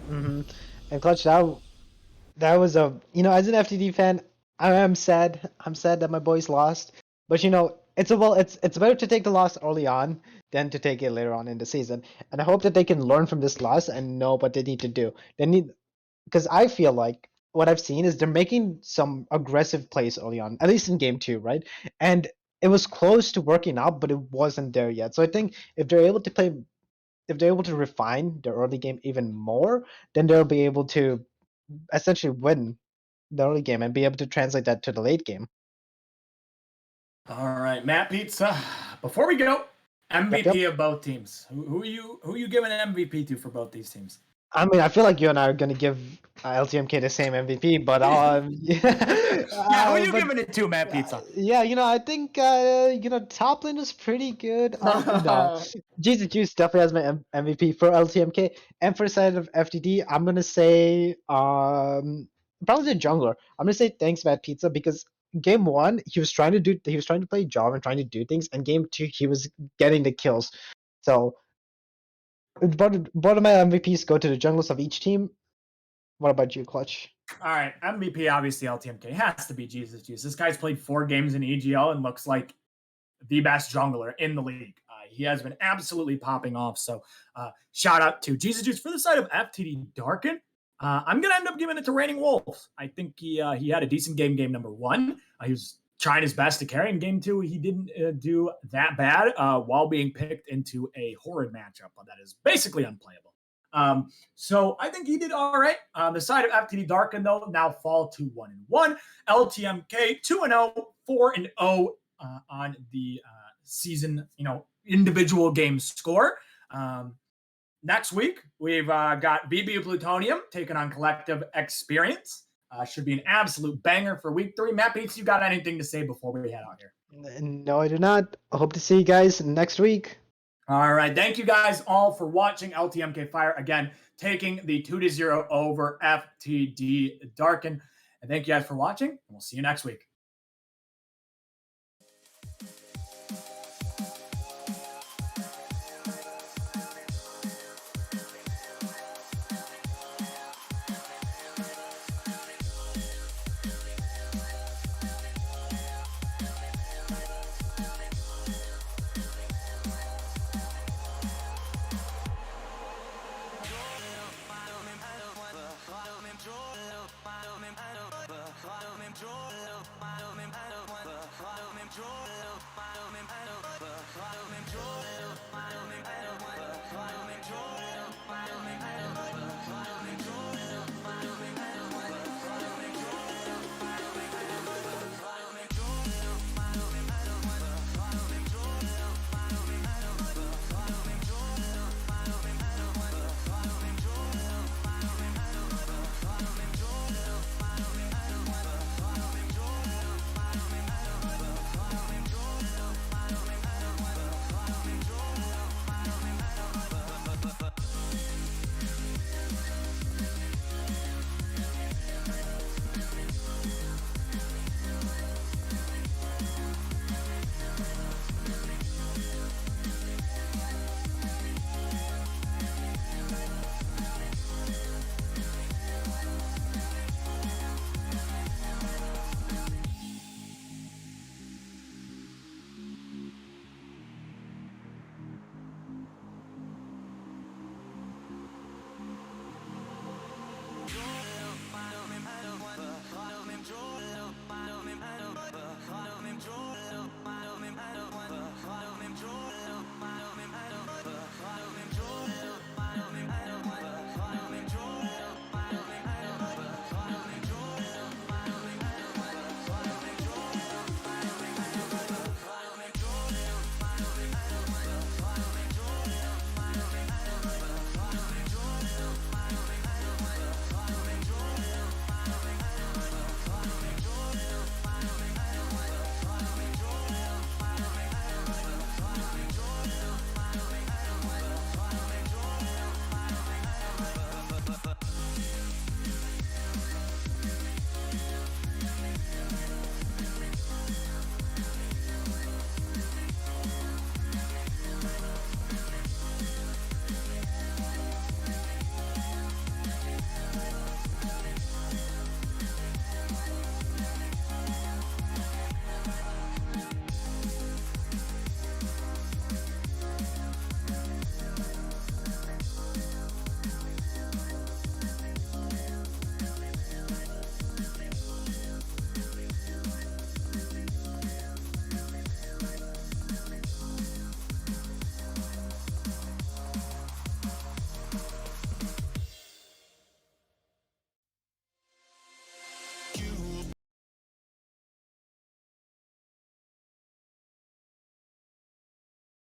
man. And Clutch, that was a, as an FTD fan, I am sad. I'm sad that my boys lost. But it's better to take the loss early on than to take it later on in the season. And I hope that they can learn from this loss and know what they need to do. Because I feel like what I've seen is they're making some aggressive plays early on, at least in game 2, right? And it was close to working out, but it wasn't there yet. So I think if they're able to refine their early game even more, then they'll be able to essentially win the early game and be able to translate that to the late game. All right, Matt Pizza. Before we go, MVP of both teams. Who are you giving an MVP to for both these teams? I mean, I feel like you and I are going to give LTMK the same MVP, but yeah, who are you giving it to, Matt Pizza? Yeah, I think top lane is pretty good. Jesus Juice definitely has my MVP for LTMK, and for the side of FTD, I'm gonna say probably the jungler. I'm gonna say thanks, Matt Pizza, because game 1 he was trying to play job and trying to do things, and game 2 he was getting the kills. So both of my MVPs go to the junglers of each team. What about you, Clutch? All right, MVP obviously LTMK has to be Jesus Juice. This guy's played 4 games in EGL and looks like the best jungler in the league. He has been absolutely popping off. So shout out to Jesus Juice. For the side of FTD Darkin, I'm gonna end up giving it to Raining Wolves. I think he had a decent game number 1. He was trying his best to carry in game 2. He didn't do that bad while being picked into a horrid matchup that is basically unplayable. So I think he did all right. The side of FTD Darkin, though, now fall to 1-1. LTMK 2-0, 4-0 on the season, individual game score. Next week, we've got BB Plutonium taking on Collective Experience. Should be an absolute banger for week 3. Matt Beats, you got anything to say before we head out here? No, I do not. I hope to see you guys next week. All right. Thank you guys all for watching LTMK Fire. Again, taking the 2-0 over FTD Darkin. And thank you guys for watching. And we'll see you next week. Draw